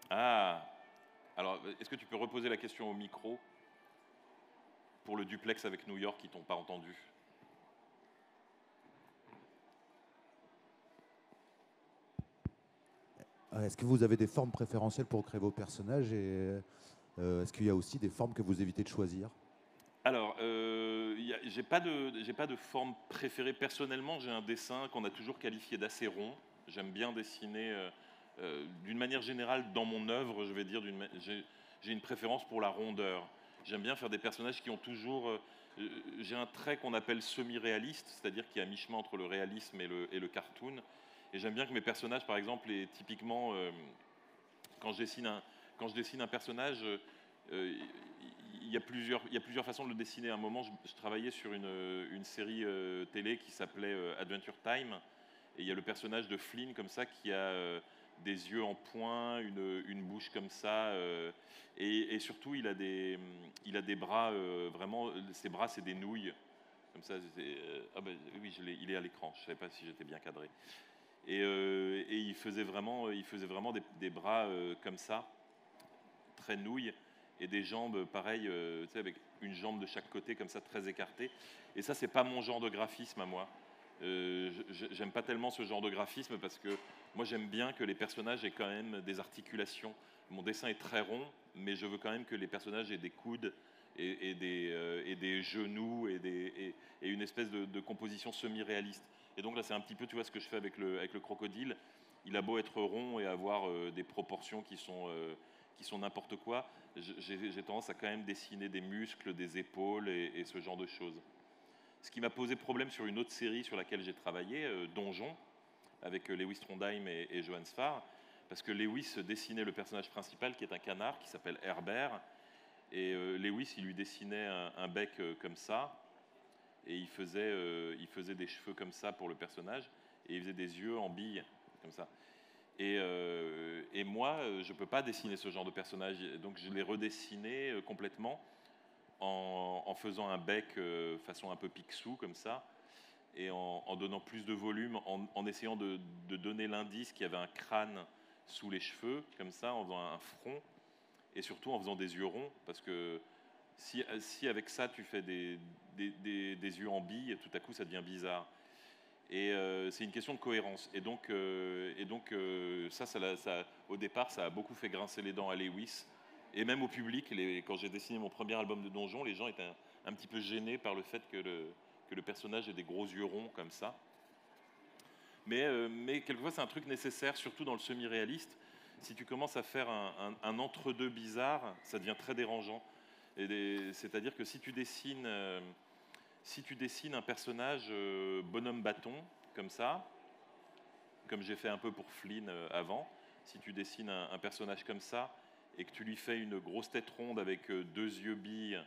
Ah. Alors, est-ce que tu peux reposer la question au micro pour le duplex avec New York qui t'ont pas entendu? Est-ce que vous avez des formes préférentielles pour créer vos personnages et est-ce qu'il y a aussi des formes que vous évitez de choisir? Alors, j'ai pas de forme préférée personnellement. J'ai un dessin qu'on a toujours qualifié d'assez rond. J'aime bien dessiner, d'une manière générale, dans mon œuvre, je vais dire, j'ai une préférence pour la rondeur. J'aime bien faire des personnages qui ont toujours. J'ai un trait qu'on appelle semi-réaliste, c'est-à-dire qui est à mi-chemin entre le réalisme et le cartoon. Et j'aime bien que mes personnages, par exemple, typiquement, quand quand je dessine un personnage, il y a plusieurs façons de le dessiner. À un moment, je travaillais sur une série télé qui s'appelait Adventure Time, et il y a le personnage de Flynn comme ça qui a des yeux en point, une bouche comme ça, et surtout il a des bras vraiment, ses bras c'est des nouilles comme ça. Ah ben oui, il est à l'écran. Je savais pas si j'étais bien cadré. Et il faisait vraiment des bras comme ça, très nouilles, et des jambes pareilles, tu sais, avec une jambe de chaque côté comme ça, très écartée. Et ça, c'est pas mon genre de graphisme à moi. J'aime pas tellement ce genre de graphisme parce que moi j'aime bien que les personnages aient quand même des articulations. Mon dessin est très rond, mais je veux quand même que les personnages aient des coudes et des genoux et une espèce de composition semi-réaliste. Et donc là, c'est un petit peu, tu vois, ce que je fais avec le crocodile. Il a beau être rond et avoir des proportions qui sont n'importe quoi, j'ai tendance à quand même dessiner des muscles, des épaules et ce genre de choses. Ce qui m'a posé problème sur une autre série sur laquelle j'ai travaillé, Donjon, avec Lewis Trondheim et Johan Sfar, parce que Lewis dessinait le personnage principal qui est un canard qui s'appelle Herbert, et Lewis il lui dessinait un bec comme ça, et il faisait des cheveux comme ça pour le personnage, et il faisait des yeux en billes comme ça. Et moi, je ne peux pas dessiner ce genre de personnage, donc je l'ai redessiné complètement en faisant un bec façon un peu Picsou comme ça, et en donnant plus de volume, en essayant de donner l'indice qu'il y avait un crâne sous les cheveux, comme ça, en faisant un front, et surtout en faisant des yeux ronds, parce que si avec ça tu fais des yeux en billes, tout à coup ça devient bizarre. Et c'est une question de cohérence. Et donc, au départ, ça a beaucoup fait grincer les dents à Lewis, et même au public. Quand j'ai dessiné mon premier album de Donjon, les gens étaient un petit peu gênés par le fait que le personnage ait des gros yeux ronds comme ça. Mais quelquefois, c'est un truc nécessaire, surtout dans le semi-réaliste. Si tu commences à faire un entre-deux bizarre, ça devient très dérangeant. C'est-à-dire que si tu dessines un personnage bonhomme bâton, comme ça, comme j'ai fait un peu pour Flynn avant, si tu dessines un personnage comme ça et que tu lui fais une grosse tête ronde avec deux yeux billes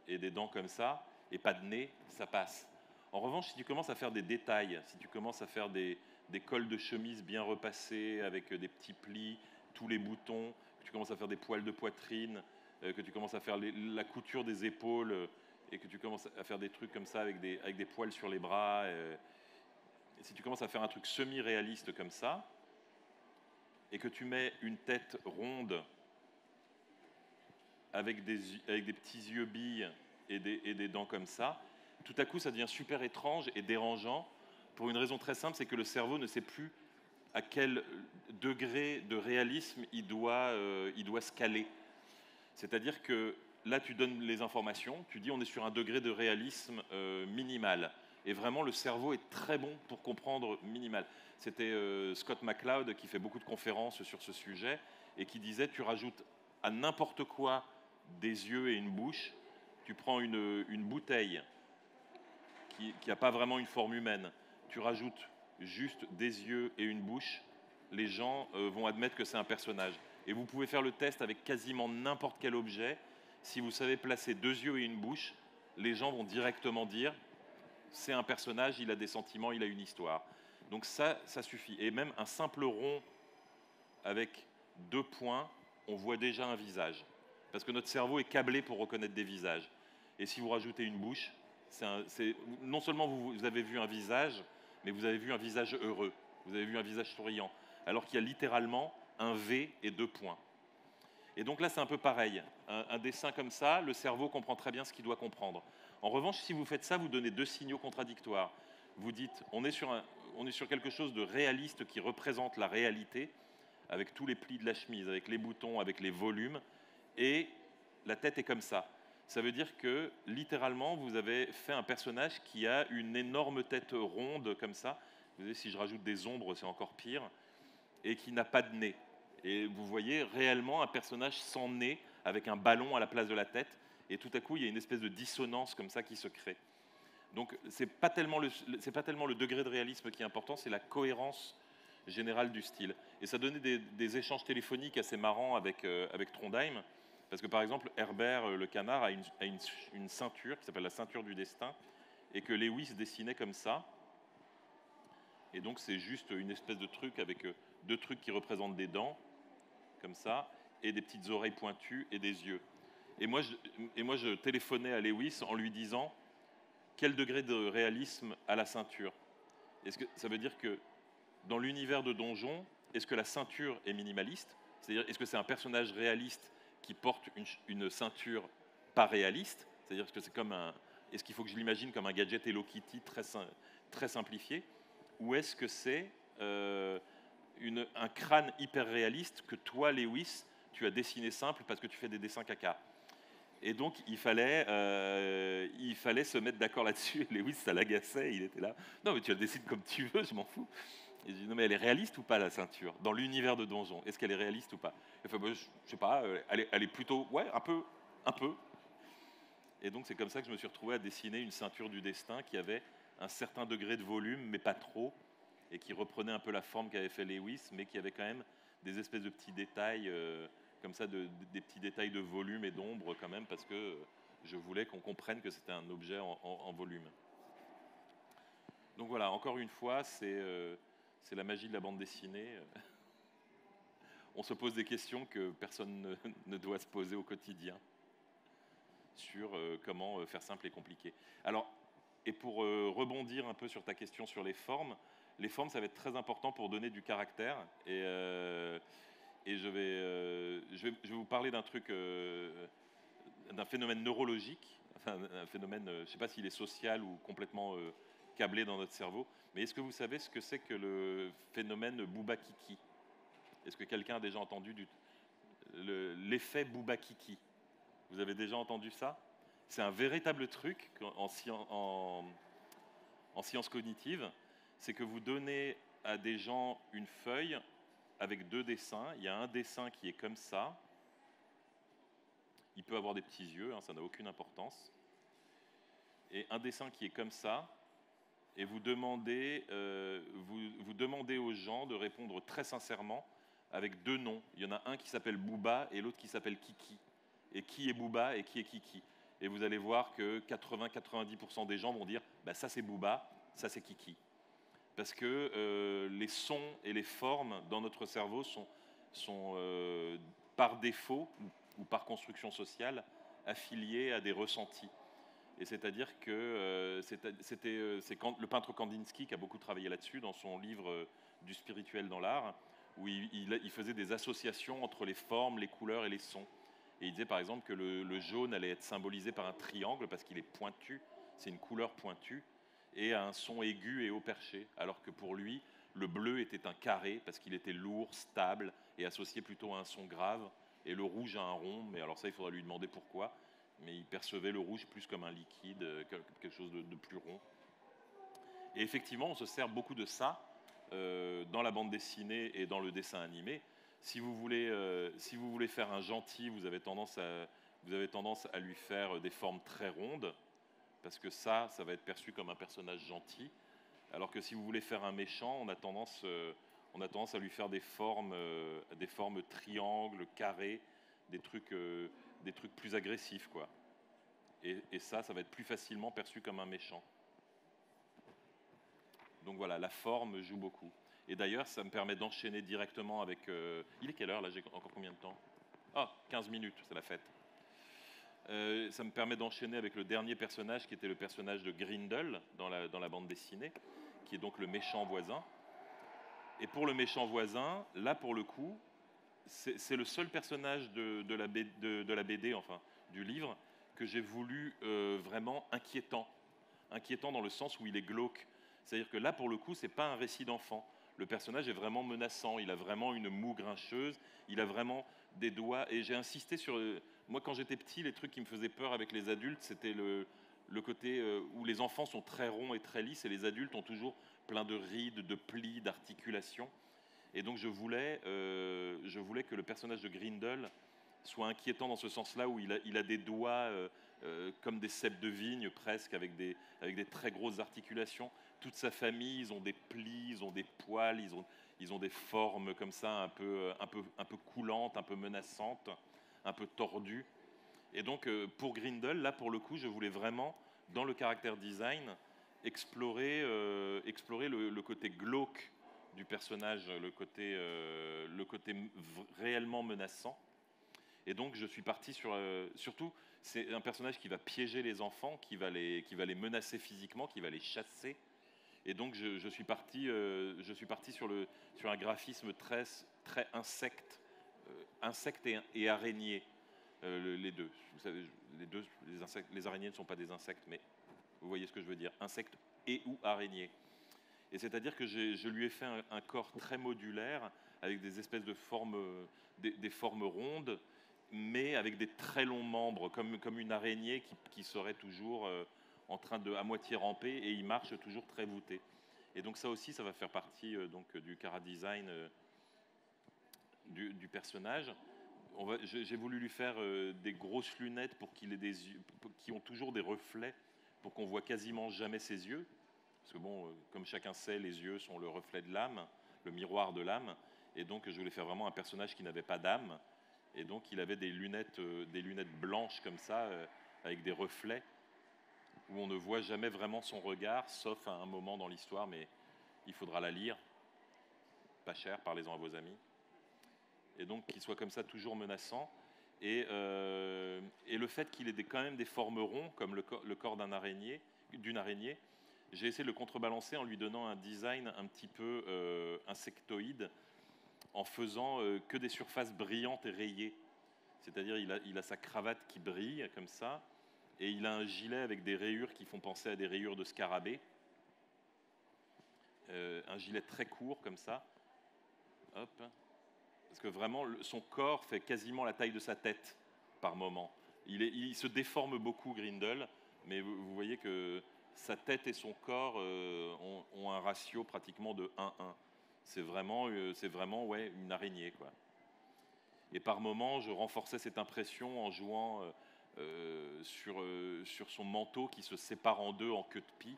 et des dents comme ça, et pas de nez, ça passe. En revanche, si tu commences à faire des détails, si tu commences à faire des cols de chemise bien repassés avec des petits plis, tous les boutons, que tu commences à faire des poils de poitrine, que tu commences à faire la couture des épaules et que tu commences à faire des trucs comme ça avec des poils sur les bras, et si tu commences à faire un truc semi-réaliste comme ça, et que tu mets une tête ronde avec des petits yeux billes et des dents comme ça, tout à coup ça devient super étrange et dérangeant pour une raison très simple, c'est que le cerveau ne sait plus à quel degré de réalisme il doit se caler. C'est-à-dire que là, tu donnes les informations, tu dis on est sur un degré de réalisme minimal. Et vraiment, le cerveau est très bon pour comprendre minimal. C'était Scott McCloud qui fait beaucoup de conférences sur ce sujet et qui disait tu rajoutes à n'importe quoi des yeux et une bouche, tu prends une bouteille qui n'a pas vraiment une forme humaine, tu rajoutes juste des yeux et une bouche, les gens vont admettre que c'est un personnage. Et vous pouvez faire le test avec quasiment n'importe quel objet. Si vous savez placer 2 yeux et une bouche, les gens vont directement dire c'est un personnage, il a des sentiments, il a une histoire. Donc ça suffit. Et même un simple rond avec 2 points, on voit déjà un visage. Parce que notre cerveau est câblé pour reconnaître des visages. Et si vous rajoutez une bouche, non seulement vous avez vu un visage, mais vous avez vu un visage heureux, vous avez vu un visage souriant, alors qu'il y a littéralement un V et 2 points. Et donc là, c'est un peu pareil. Un dessin comme ça, le cerveau comprend très bien ce qu'il doit comprendre. En revanche, si vous faites ça, vous donnez 2 signaux contradictoires. Vous dites, on est sur quelque chose de réaliste qui représente la réalité, avec tous les plis de la chemise, avec les boutons, avec les volumes, et la tête est comme ça. Ça veut dire que, littéralement, vous avez fait un personnage qui a une énorme tête ronde, comme ça. Vous savez, si je rajoute des ombres, c'est encore pire, et qui n'a pas de nez. Et vous voyez réellement un personnage sans nez, avec un ballon à la place de la tête, et tout à coup, il y a une espèce de dissonance comme ça qui se crée. Donc, c'est pas tellement le degré de réalisme qui est important, c'est la cohérence générale du style. Et ça donnait des échanges téléphoniques assez marrants avec Trondheim, parce que par exemple, Herbert le canard a une ceinture qui s'appelle la ceinture du destin, et que Lewis dessinait comme ça. Et donc c'est juste une espèce de truc avec 2 trucs qui représentent des dents, comme ça, et des petites oreilles pointues et des yeux. Et moi, je téléphonais à Lewis en lui disant quel degré de réalisme a la ceinture. Est-ce que ça veut dire que dans l'univers de Donjon, est-ce que la ceinture est minimaliste? C'est-à-dire, est-ce que c'est un personnage réaliste qui porte une ceinture pas réaliste? C'est-à-dire, est-ce qu'il faut que je l'imagine comme un gadget Hello Kitty très simplifié? Ou est-ce que c'est un crâne hyper réaliste que toi, Lewis, tu as dessiné simple parce que tu fais des dessins caca? Et donc, il fallait se mettre d'accord là-dessus. Lewis, ça l'agaçait, il était là. Non, mais tu la dessines comme tu veux, je m'en fous. Et je dis, non, mais elle est réaliste ou pas, la ceinture? Dans l'univers de Donjon, est-ce qu'elle est réaliste ou pas? Il fait, bah, je sais pas, elle est plutôt, ouais, un peu. Et donc, c'est comme ça que je me suis retrouvé à dessiner une ceinture du destin qui avait un certain degré de volume, mais pas trop, et qui reprenait un peu la forme qu'avait fait Lewis, mais qui avait quand même des espèces de petits détails, comme ça, des petits détails de volume et d'ombre quand même, parce que je voulais qu'on comprenne que c'était un objet en volume. Donc voilà, encore une fois, c'est la magie de la bande dessinée. On se pose des questions que personne ne doit se poser au quotidien sur comment faire simple et compliqué. Alors, et pour rebondir un peu sur ta question sur les formes, ça va être très important pour donner du caractère. Et je vais vous parler d'un truc, d'un phénomène neurologique, enfin, un phénomène, je ne sais pas s'il est social ou complètement câblé dans notre cerveau, mais est-ce que vous savez ce que c'est que le phénomène Bouba-Kiki? Est-ce que quelqu'un a déjà entendu l'effet Bouba-Kiki? Vous avez déjà entendu ça? C'est un véritable truc en sciences cognitives, c'est que vous donnez à des gens une feuille avec 2 dessins. Il y a un dessin qui est comme ça. Il peut avoir des petits yeux, hein, ça n'a aucune importance. Et un dessin qui est comme ça. Et vous demandez aux gens de répondre très sincèrement avec 2 noms. Il y en a un qui s'appelle Booba et l'autre qui s'appelle Kiki. Et qui est Booba et qui est Kiki? Et vous allez voir que 80-90% des gens vont dire bah, ça c'est Booba, ça c'est Kiki. Parce que les sons et les formes dans notre cerveau sont par défaut ou par construction sociale affiliés à des ressentis. Et c'est-à-dire que c'est le peintre Kandinsky qui a beaucoup travaillé là-dessus dans son livre du spirituel dans l'art, où il faisait des associations entre les formes, les couleurs et les sons. Et il disait par exemple que le jaune allait être symbolisé par un triangle parce qu'il est pointu, c'est une couleur pointue, et a un son aigu et haut perché, alors que pour lui, le bleu était un carré parce qu'il était lourd, stable et associé plutôt à un son grave, et le rouge à un rond, mais alors ça il faudra lui demander pourquoi, mais il percevait le rouge plus comme un liquide, quelque chose de plus rond. Et effectivement, on se sert beaucoup de ça dans la bande dessinée et dans le dessin animé. Si vous voulez faire un gentil, vous avez tendance à lui faire des formes très rondes, parce que ça va être perçu comme un personnage gentil. Alors que si vous voulez faire un méchant, on a tendance à lui faire des formes triangles, carrés, des trucs plus agressifs, quoi. Et ça va être plus facilement perçu comme un méchant. Donc voilà, la forme joue beaucoup. Et d'ailleurs, ça me permet d'enchaîner directement avec... il est quelle heure, là? J'ai encore combien de temps? Ah, 15 minutes, c'est la fête. Ça me permet d'enchaîner avec le dernier personnage, qui était le personnage de Grindel dans la bande dessinée, qui est donc le méchant voisin. Et pour le méchant voisin, là, pour le coup, c'est le seul personnage de la BD, enfin, du livre, que j'ai voulu vraiment inquiétant. Inquiétant dans le sens où il est glauque. C'est-à-dire que là, pour le coup, c'est pas un récit d'enfant. Le personnage est vraiment menaçant, il a vraiment une moue grincheuse, il a vraiment des doigts. Et j'ai insisté sur... moi, quand j'étais petit, les trucs qui me faisaient peur avec les adultes, c'était le côté où les enfants sont très ronds et très lisses, et les adultes ont toujours plein de rides, de plis, d'articulations. Et donc je voulais que le personnage de Grindel soit inquiétant dans ce sens-là, où il a des doigts comme des ceps de vigne presque, avec des très grosses articulations. Toute sa famille, ils ont des plis, ils ont des poils, ils ont des formes comme ça, un peu coulantes, un peu menaçantes, un peu tordues. Et donc pour Grindel, là pour le coup, je voulais vraiment, dans le character design, explorer le côté glauque du personnage, le côté réellement menaçant. Et donc je suis parti sur... surtout, c'est un personnage qui va piéger les enfants, qui va les menacer physiquement, qui va les chasser. Et donc je suis parti sur un graphisme très insecte, insecte et araignée, les deux. Vous savez, les araignées ne sont pas des insectes, mais vous voyez ce que je veux dire, insectes et ou araignées. Et c'est-à-dire que je lui ai fait un corps très modulaire, avec des espèces de formes, des formes rondes, mais avec des très longs membres, comme une araignée qui serait toujours en train de à moitié ramper, et il marche toujours très voûté. Et donc ça aussi, ça va faire partie donc, du chara-design du personnage. J'ai voulu lui faire des grosses lunettes pour qu'il ait des yeux, qui ont toujours des reflets, pour qu'on voit quasiment jamais ses yeux. Parce que bon, comme chacun sait, les yeux sont le reflet de l'âme, le miroir de l'âme. Et donc je voulais faire vraiment un personnage qui n'avait pas d'âme. Et donc il avait des lunettes blanches comme ça, avec des reflets, où on ne voit jamais vraiment son regard, sauf à un moment dans l'histoire, mais il faudra la lire. Pas cher, parlez-en à vos amis. Et donc qu'il soit comme ça, toujours menaçant. Et le fait qu'il ait quand même des formes rondes, comme le corps d'une araignée, j'ai essayé de le contrebalancer en lui donnant un design un petit peu insectoïde, en faisant que des surfaces brillantes et rayées. C'est-à-dire il a sa cravate qui brille comme ça, et il a un gilet avec des rayures qui font penser à des rayures de scarabée. Un gilet très court comme ça. Hop. Parce que vraiment, son corps fait quasiment la taille de sa tête par moment. Il se déforme beaucoup, Grindel, mais vous voyez que sa tête et son corps ont un ratio pratiquement de 1-1. C'est vraiment ouais, une araignée, quoi. Et par moment, je renforçais cette impression en jouant sur son manteau qui se sépare en deux en queue de pie,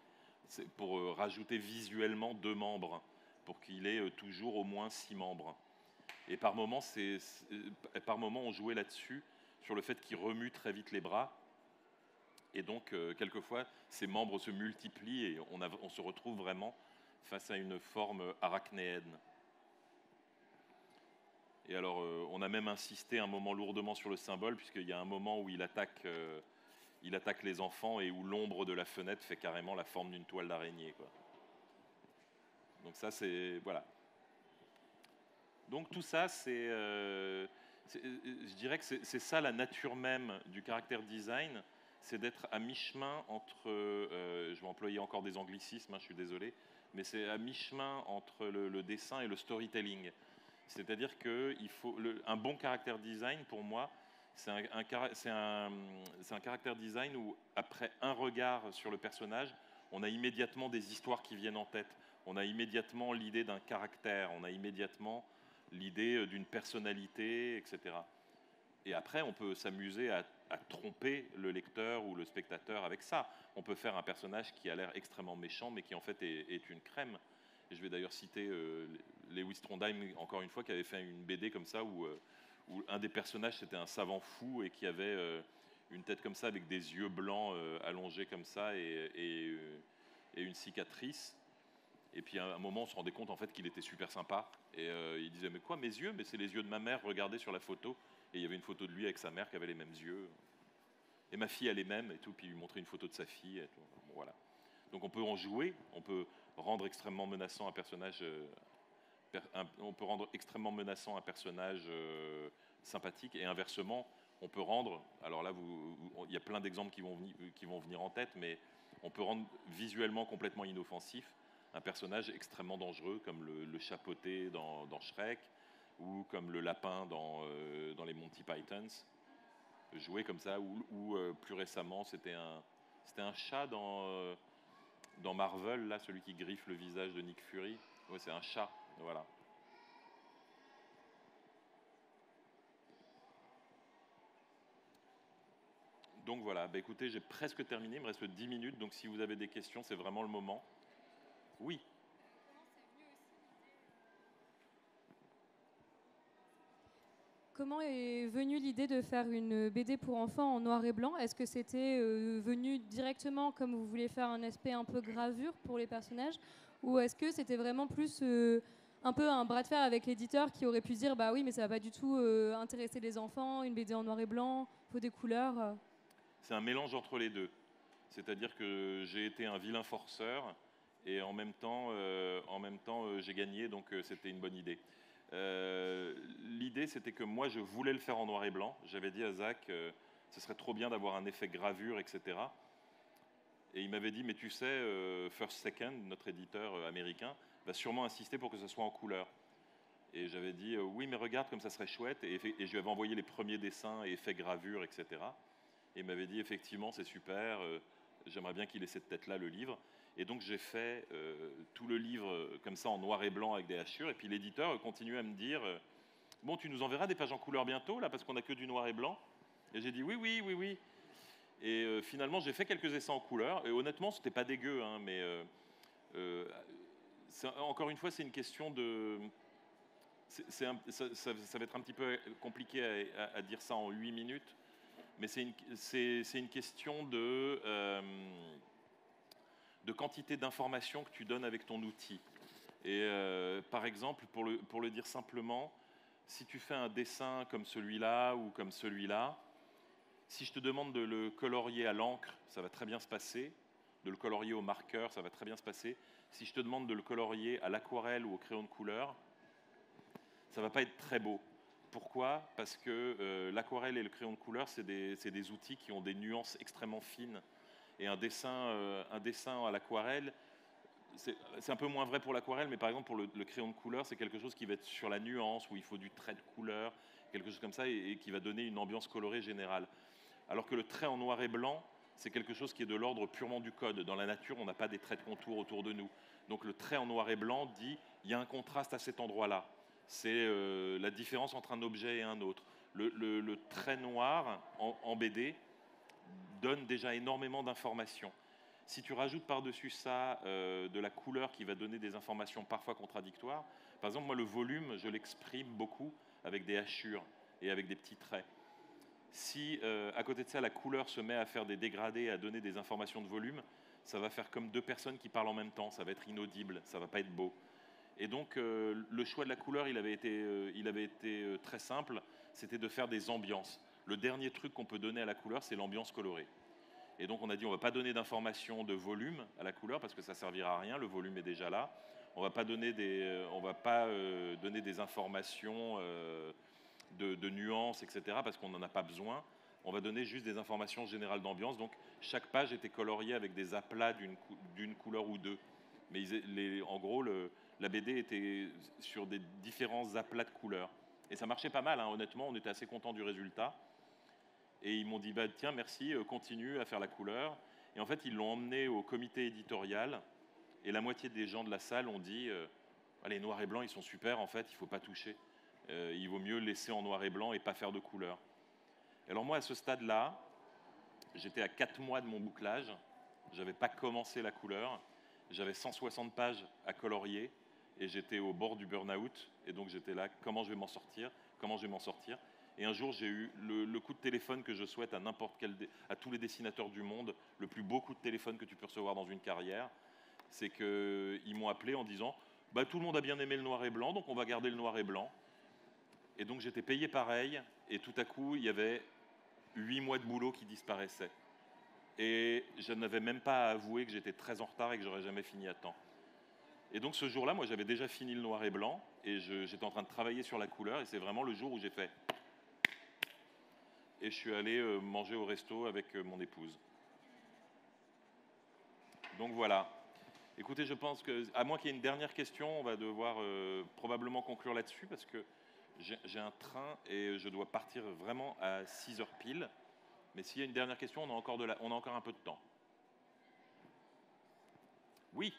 pour rajouter visuellement 2 membres, pour qu'il ait toujours au moins 6 membres. Et par moment, on jouait là-dessus, sur le fait qu'il remue très vite les bras. Et donc, quelquefois, ces membres se multiplient et on se retrouve vraiment face à une forme arachnéenne. Et alors, on a même insisté un moment lourdement sur le symbole, puisqu'il y a un moment où il attaque il attaque les enfants et où l'ombre de la fenêtre fait carrément la forme d'une toile d'araignée, quoi. Donc ça, c'est... Voilà. Donc tout ça, je dirais que c'est ça la nature même du caractère design, c'est d'être à mi-chemin entre, je vais employer encore des anglicismes, hein, je suis désolé, mais c'est à mi-chemin entre le dessin et le storytelling. C'est-à-dire qu'il faut un bon caractère design, pour moi, c'est un caractère design où, après un regard sur le personnage, on a immédiatement des histoires qui viennent en tête. On a immédiatement l'idée d'un caractère, on a immédiatement l'idée d'une personnalité, etc. Et après, on peut s'amuser à tromper le lecteur ou le spectateur avec ça. On peut faire un personnage qui a l'air extrêmement méchant, mais qui en fait est une crème. Et je vais d'ailleurs citer Lewis Trondheim, encore une fois, qui avait fait une BD comme ça, où un des personnages, c'était un savant fou et qui avait une tête comme ça, avec des yeux blancs allongés comme ça, et une cicatrice. Et puis à un moment, on se rendait compte en fait qu'il était super sympa. Et il disait, mais quoi, mes yeux? Mais c'est les yeux de ma mère, regardez sur la photo. Et il y avait une photo de lui avec sa mère qui avait les mêmes yeux. Et ma fille a les mêmes et tout. Puis il lui montrait une photo de sa fille. Et tout. Bon, voilà. Donc on peut en jouer, on peut rendre extrêmement menaçant un personnage. On peut rendre extrêmement menaçant un personnage sympathique. Et inversement, on peut rendre. Alors là, il y a plein d'exemples qui vont venir en tête, mais on peut rendre visuellement complètement inoffensif un personnage extrêmement dangereux, comme le chapeauté dans Shrek, ou comme le lapin dans les Monty Pythons, joué comme ça, ou plus récemment, c'était un chat dans Marvel, là, celui qui griffe le visage de Nick Fury. Ouais, c'est un chat, voilà. Donc voilà, bah, écoutez, j'ai presque terminé, il me reste 10 minutes, donc si vous avez des questions, c'est vraiment le moment. Oui. Comment est venue l'idée de faire une BD pour enfants en noir et blanc? Est-ce que c'était venu directement comme vous voulez faire un aspect un peu gravure pour les personnages? Ou est-ce que c'était vraiment plus un peu un bras de fer avec l'éditeur qui aurait pu dire bah oui mais ça va pas du tout intéresser les enfants, une BD en noir et blanc, faut des couleurs C'est un mélange entre les deux. C'est-à-dire que j'ai été un vilain forceur et en même temps, j'ai gagné, donc c'était une bonne idée. L'idée, c'était que moi, je voulais le faire en noir et blanc. J'avais dit à Zach, ce serait trop bien d'avoir un effet gravure, etc. Et il m'avait dit, mais tu sais, First Second, notre éditeur américain, va sûrement insister pour que ce soit en couleur. Et j'avais dit, oui, mais regarde comme ça serait chouette. Et je lui avais envoyé les premiers dessins et effets gravure, etc. Et il m'avait dit, effectivement, c'est super, j'aimerais bien qu'il ait cette tête-là, le livre. Et donc j'ai fait tout le livre comme ça en noir et blanc avec des hachures. Et puis l'éditeur continuait à me dire, bon, tu nous enverras des pages en couleur bientôt, là, parce qu'on n'a que du noir et blanc. Et j'ai dit, oui, oui, oui, oui. Et finalement, j'ai fait quelques essais en couleur. Et honnêtement, c'était pas dégueu, hein, mais encore une fois, c'est une question de... ça va être un petit peu compliqué à dire ça en 8 minutes. Mais c'est une question de quantité d'informations que tu donnes avec ton outil. Et par exemple, pour le dire simplement, si tu fais un dessin comme celui-là ou comme celui-là, si je te demande de le colorier à l'encre, ça va très bien se passer. De le colorier au marqueur, ça va très bien se passer. Si je te demande de le colorier à l'aquarelle ou au crayon de couleur, ça ne va pas être très beau. Pourquoi? Parce que l'aquarelle et le crayon de couleur, c'est des outils qui ont des nuances extrêmement fines. Et un dessin à l'aquarelle, c'est un peu moins vrai pour l'aquarelle, mais par exemple pour le crayon de couleur, c'est quelque chose qui va être sur la nuance, où il faut du trait de couleur, quelque chose comme ça, et qui va donner une ambiance colorée générale. Alors que le trait en noir et blanc, c'est quelque chose qui est de l'ordre purement du code. Dans la nature, on n'a pas des traits de contour autour de nous. Donc le trait en noir et blanc dit, il y a un contraste à cet endroit-là. C'est la différence entre un objet et un autre. Le trait noir en BD donne déjà énormément d'informations. Si tu rajoutes par-dessus ça de la couleur qui va donner des informations parfois contradictoires, par exemple, moi, le volume, je l'exprime beaucoup avec des hachures et avec des petits traits. Si, à côté de ça, la couleur se met à faire des dégradés, à donner des informations de volume, ça va faire comme deux personnes qui parlent en même temps, ça va être inaudible, ça va pas être beau. Et donc, le choix de la couleur, il avait été très simple, c'était de faire des ambiances. Le dernier truc qu'on peut donner à la couleur, c'est l'ambiance colorée. Et donc on a dit on ne va pas donner d'informations de volume à la couleur parce que ça ne servira à rien, le volume est déjà là. On ne va pas donner donner des informations de nuances, etc. parce qu'on n'en a pas besoin. On va donner juste des informations générales d'ambiance. Donc chaque page était coloriée avec des aplats d'une couleur ou deux. Mais en gros, la BD était sur des différents aplats de couleurs. Et ça marchait pas mal, hein, honnêtement, on était assez contents du résultat. Et ils m'ont dit, bah, tiens, merci, continue à faire la couleur. Et en fait, ils l'ont emmené au comité éditorial. Et la moitié des gens de la salle ont dit, les noirs et blancs, ils sont super, en fait, il ne faut pas toucher. Il vaut mieux laisser en noir et blanc et pas faire de couleur. Alors moi, à ce stade-là, j'étais à 4 mois de mon bouclage. Je n'avais pas commencé la couleur. J'avais 160 pages à colorier. Et j'étais au bord du burn-out. Et donc j'étais là, comment je vais m'en sortir? Comment je vais m'en sortir? Et un jour, j'ai eu le coup de téléphone que je souhaite à tous les dessinateurs du monde, le plus beau coup de téléphone que tu peux recevoir dans une carrière. C'est qu'ils m'ont appelé en disant bah, tout le monde a bien aimé le noir et blanc, donc on va garder le noir et blanc. Et donc j'étais payé pareil, et tout à coup, il y avait 8 mois de boulot qui disparaissaient. Et je n'avais même pas à avouer que j'étais très en retard et que j'aurais jamais fini à temps. Et donc ce jour-là, moi j'avais déjà fini le noir et blanc, et j'étais en train de travailler sur la couleur, et c'est vraiment le jour où j'ai fait. Et je suis allé manger au resto avec mon épouse. Donc voilà. Écoutez, je pense que, à moins qu'il y ait une dernière question, on va devoir probablement conclure là-dessus, parce que j'ai un train et je dois partir vraiment à 6h pile. Mais s'il y a une dernière question, on a encore un peu de temps. Oui.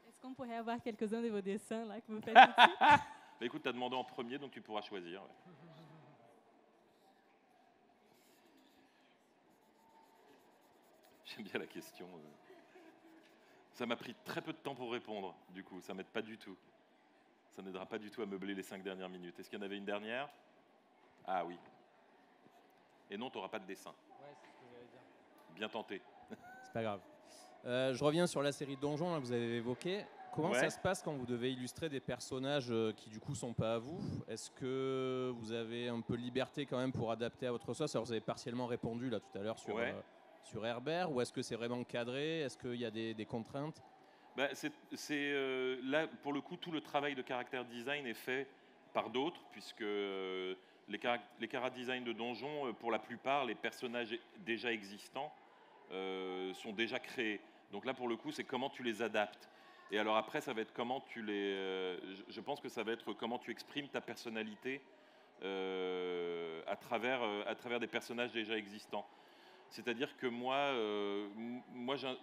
Est-ce qu'on pourrait avoir quelques-uns de vos dessins là, que vous faites ici? Bah, écoute, tu as demandé en premier, donc tu pourras choisir. Ouais. J'aime bien la question. Ça m'a pris très peu de temps pour répondre, du coup, ça m'aide pas du tout. Ça n'aidera pas du tout à meubler les 5 dernières minutes. Est-ce qu'il y en avait une dernière? Ah oui. Et non, tu n'auras pas de dessin. Ouais, c'est ce que j'allais dire. Bien tenté. C'est pas grave. Je reviens sur la série Donjons, là, que vous avez évoqué. Comment ça se passe quand vous devez illustrer des personnages qui du coup sont pas à vous? Est-ce que vous avez un peu liberté quand même pour adapter à votre sauce? Alors vous avez partiellement répondu là tout à l'heure sur Herbert, ou est-ce que c'est vraiment cadré? Est-ce qu'il y a des contraintes? Bah, là, pour le coup, tout le travail de character design est fait par d'autres, puisque les character design de Donjons, pour la plupart, les personnages déjà existants sont déjà créés. Donc là, pour le coup, c'est comment tu les adaptes. Et alors après, ça va être comment tu les... je pense que ça va être comment tu exprimes ta personnalité à travers des personnages déjà existants. C'est-à-dire que moi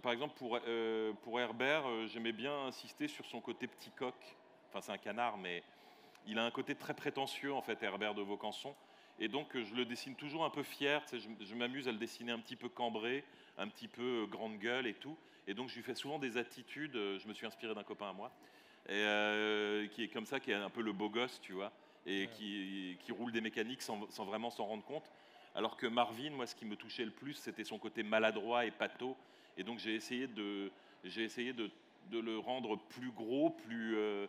par exemple, pour Herbert, j'aimais bien insister sur son côté petit coq. Enfin, c'est un canard, mais il a un côté très prétentieux, en fait, Herbert de Vaucanson. Et donc, je le dessine toujours un peu fier. Tu sais, je m'amuse à le dessiner un petit peu cambré, un petit peu grande gueule et tout. Et donc, je lui fais souvent des attitudes. Je me suis inspiré d'un copain à moi, qui est comme ça, qui est un peu le beau gosse, tu vois, et qui roule des mécaniques sans vraiment s'en rendre compte. Alors que Marvin, moi, ce qui me touchait le plus, c'était son côté maladroit et pâteau. Et donc, j'ai essayé de le rendre plus gros, plus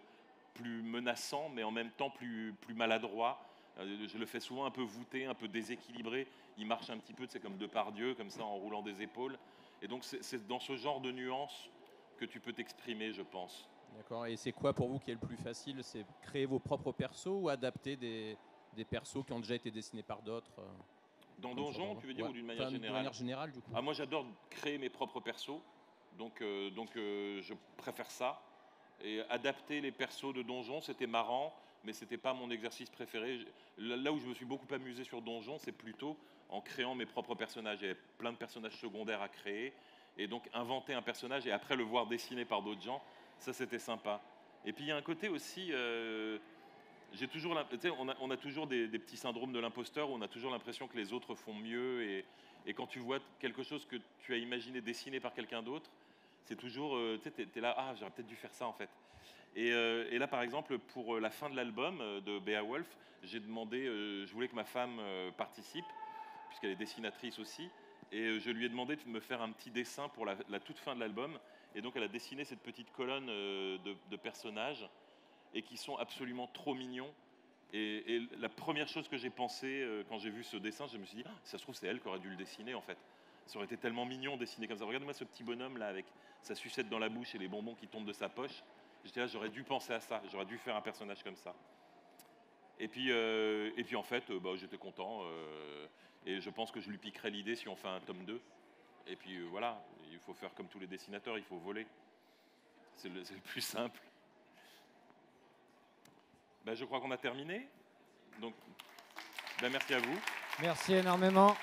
menaçant, mais en même temps plus maladroit. Je le fais souvent un peu voûté, un peu déséquilibré. Il marche un petit peu, c'est comme Depardieu, comme ça, en roulant des épaules. Et donc, c'est dans ce genre de nuances que tu peux t'exprimer, je pense. D'accord. Et c'est quoi pour vous qui est le plus facile? C'est créer vos propres persos ou adapter des persos qui ont déjà été dessinés par d'autres? Dans Donjons, tu veux dire, ou d'une manière générale? De manière générale, du coup. Moi, j'adore créer mes propres persos, donc je préfère ça. Et adapter les persos de Donjons, c'était marrant, mais c'était pas mon exercice préféré. Là où je me suis beaucoup amusé sur Donjons, c'est plutôt en créant mes propres personnages. Il y avait plein de personnages secondaires à créer, et donc inventer un personnage et après le voir dessiné par d'autres gens, ça c'était sympa. Et puis il y a un côté aussi... j'ai toujours, on a toujours des petits syndromes de l'imposteur où on a toujours l'impression que les autres font mieux, et quand tu vois quelque chose que tu as imaginé dessiné par quelqu'un d'autre, c'est toujours, t'es là, ah, j'aurais peut-être dû faire ça en fait. Et là, par exemple, pour la fin de l'album de Beowulf, j'ai demandé, je voulais que ma femme participe, puisqu'elle est dessinatrice aussi, et je lui ai demandé de me faire un petit dessin pour la toute fin de l'album, et donc elle a dessiné cette petite colonne de personnages, et qui sont absolument trop mignons, Et la première chose que j'ai pensé quand j'ai vu ce dessin, je me suis dit, ah, ça se trouve, c'est elle qui aurait dû le dessiner en fait. Ça aurait été tellement mignon dessiné comme ça. Regarde-moi ce petit bonhomme là avec sa sucette dans la bouche et les bonbons qui tombent de sa poche. J'étais là, j'aurais dû penser à ça, j'aurais dû faire un personnage comme ça. Et puis en fait, j'étais content. Et je pense que je lui piquerai l'idée si on fait un tome 2. Et puis voilà, il faut faire comme tous les dessinateurs, il faut voler. C'est le plus simple. Je crois qu'on a terminé. Donc, merci à vous. Merci énormément.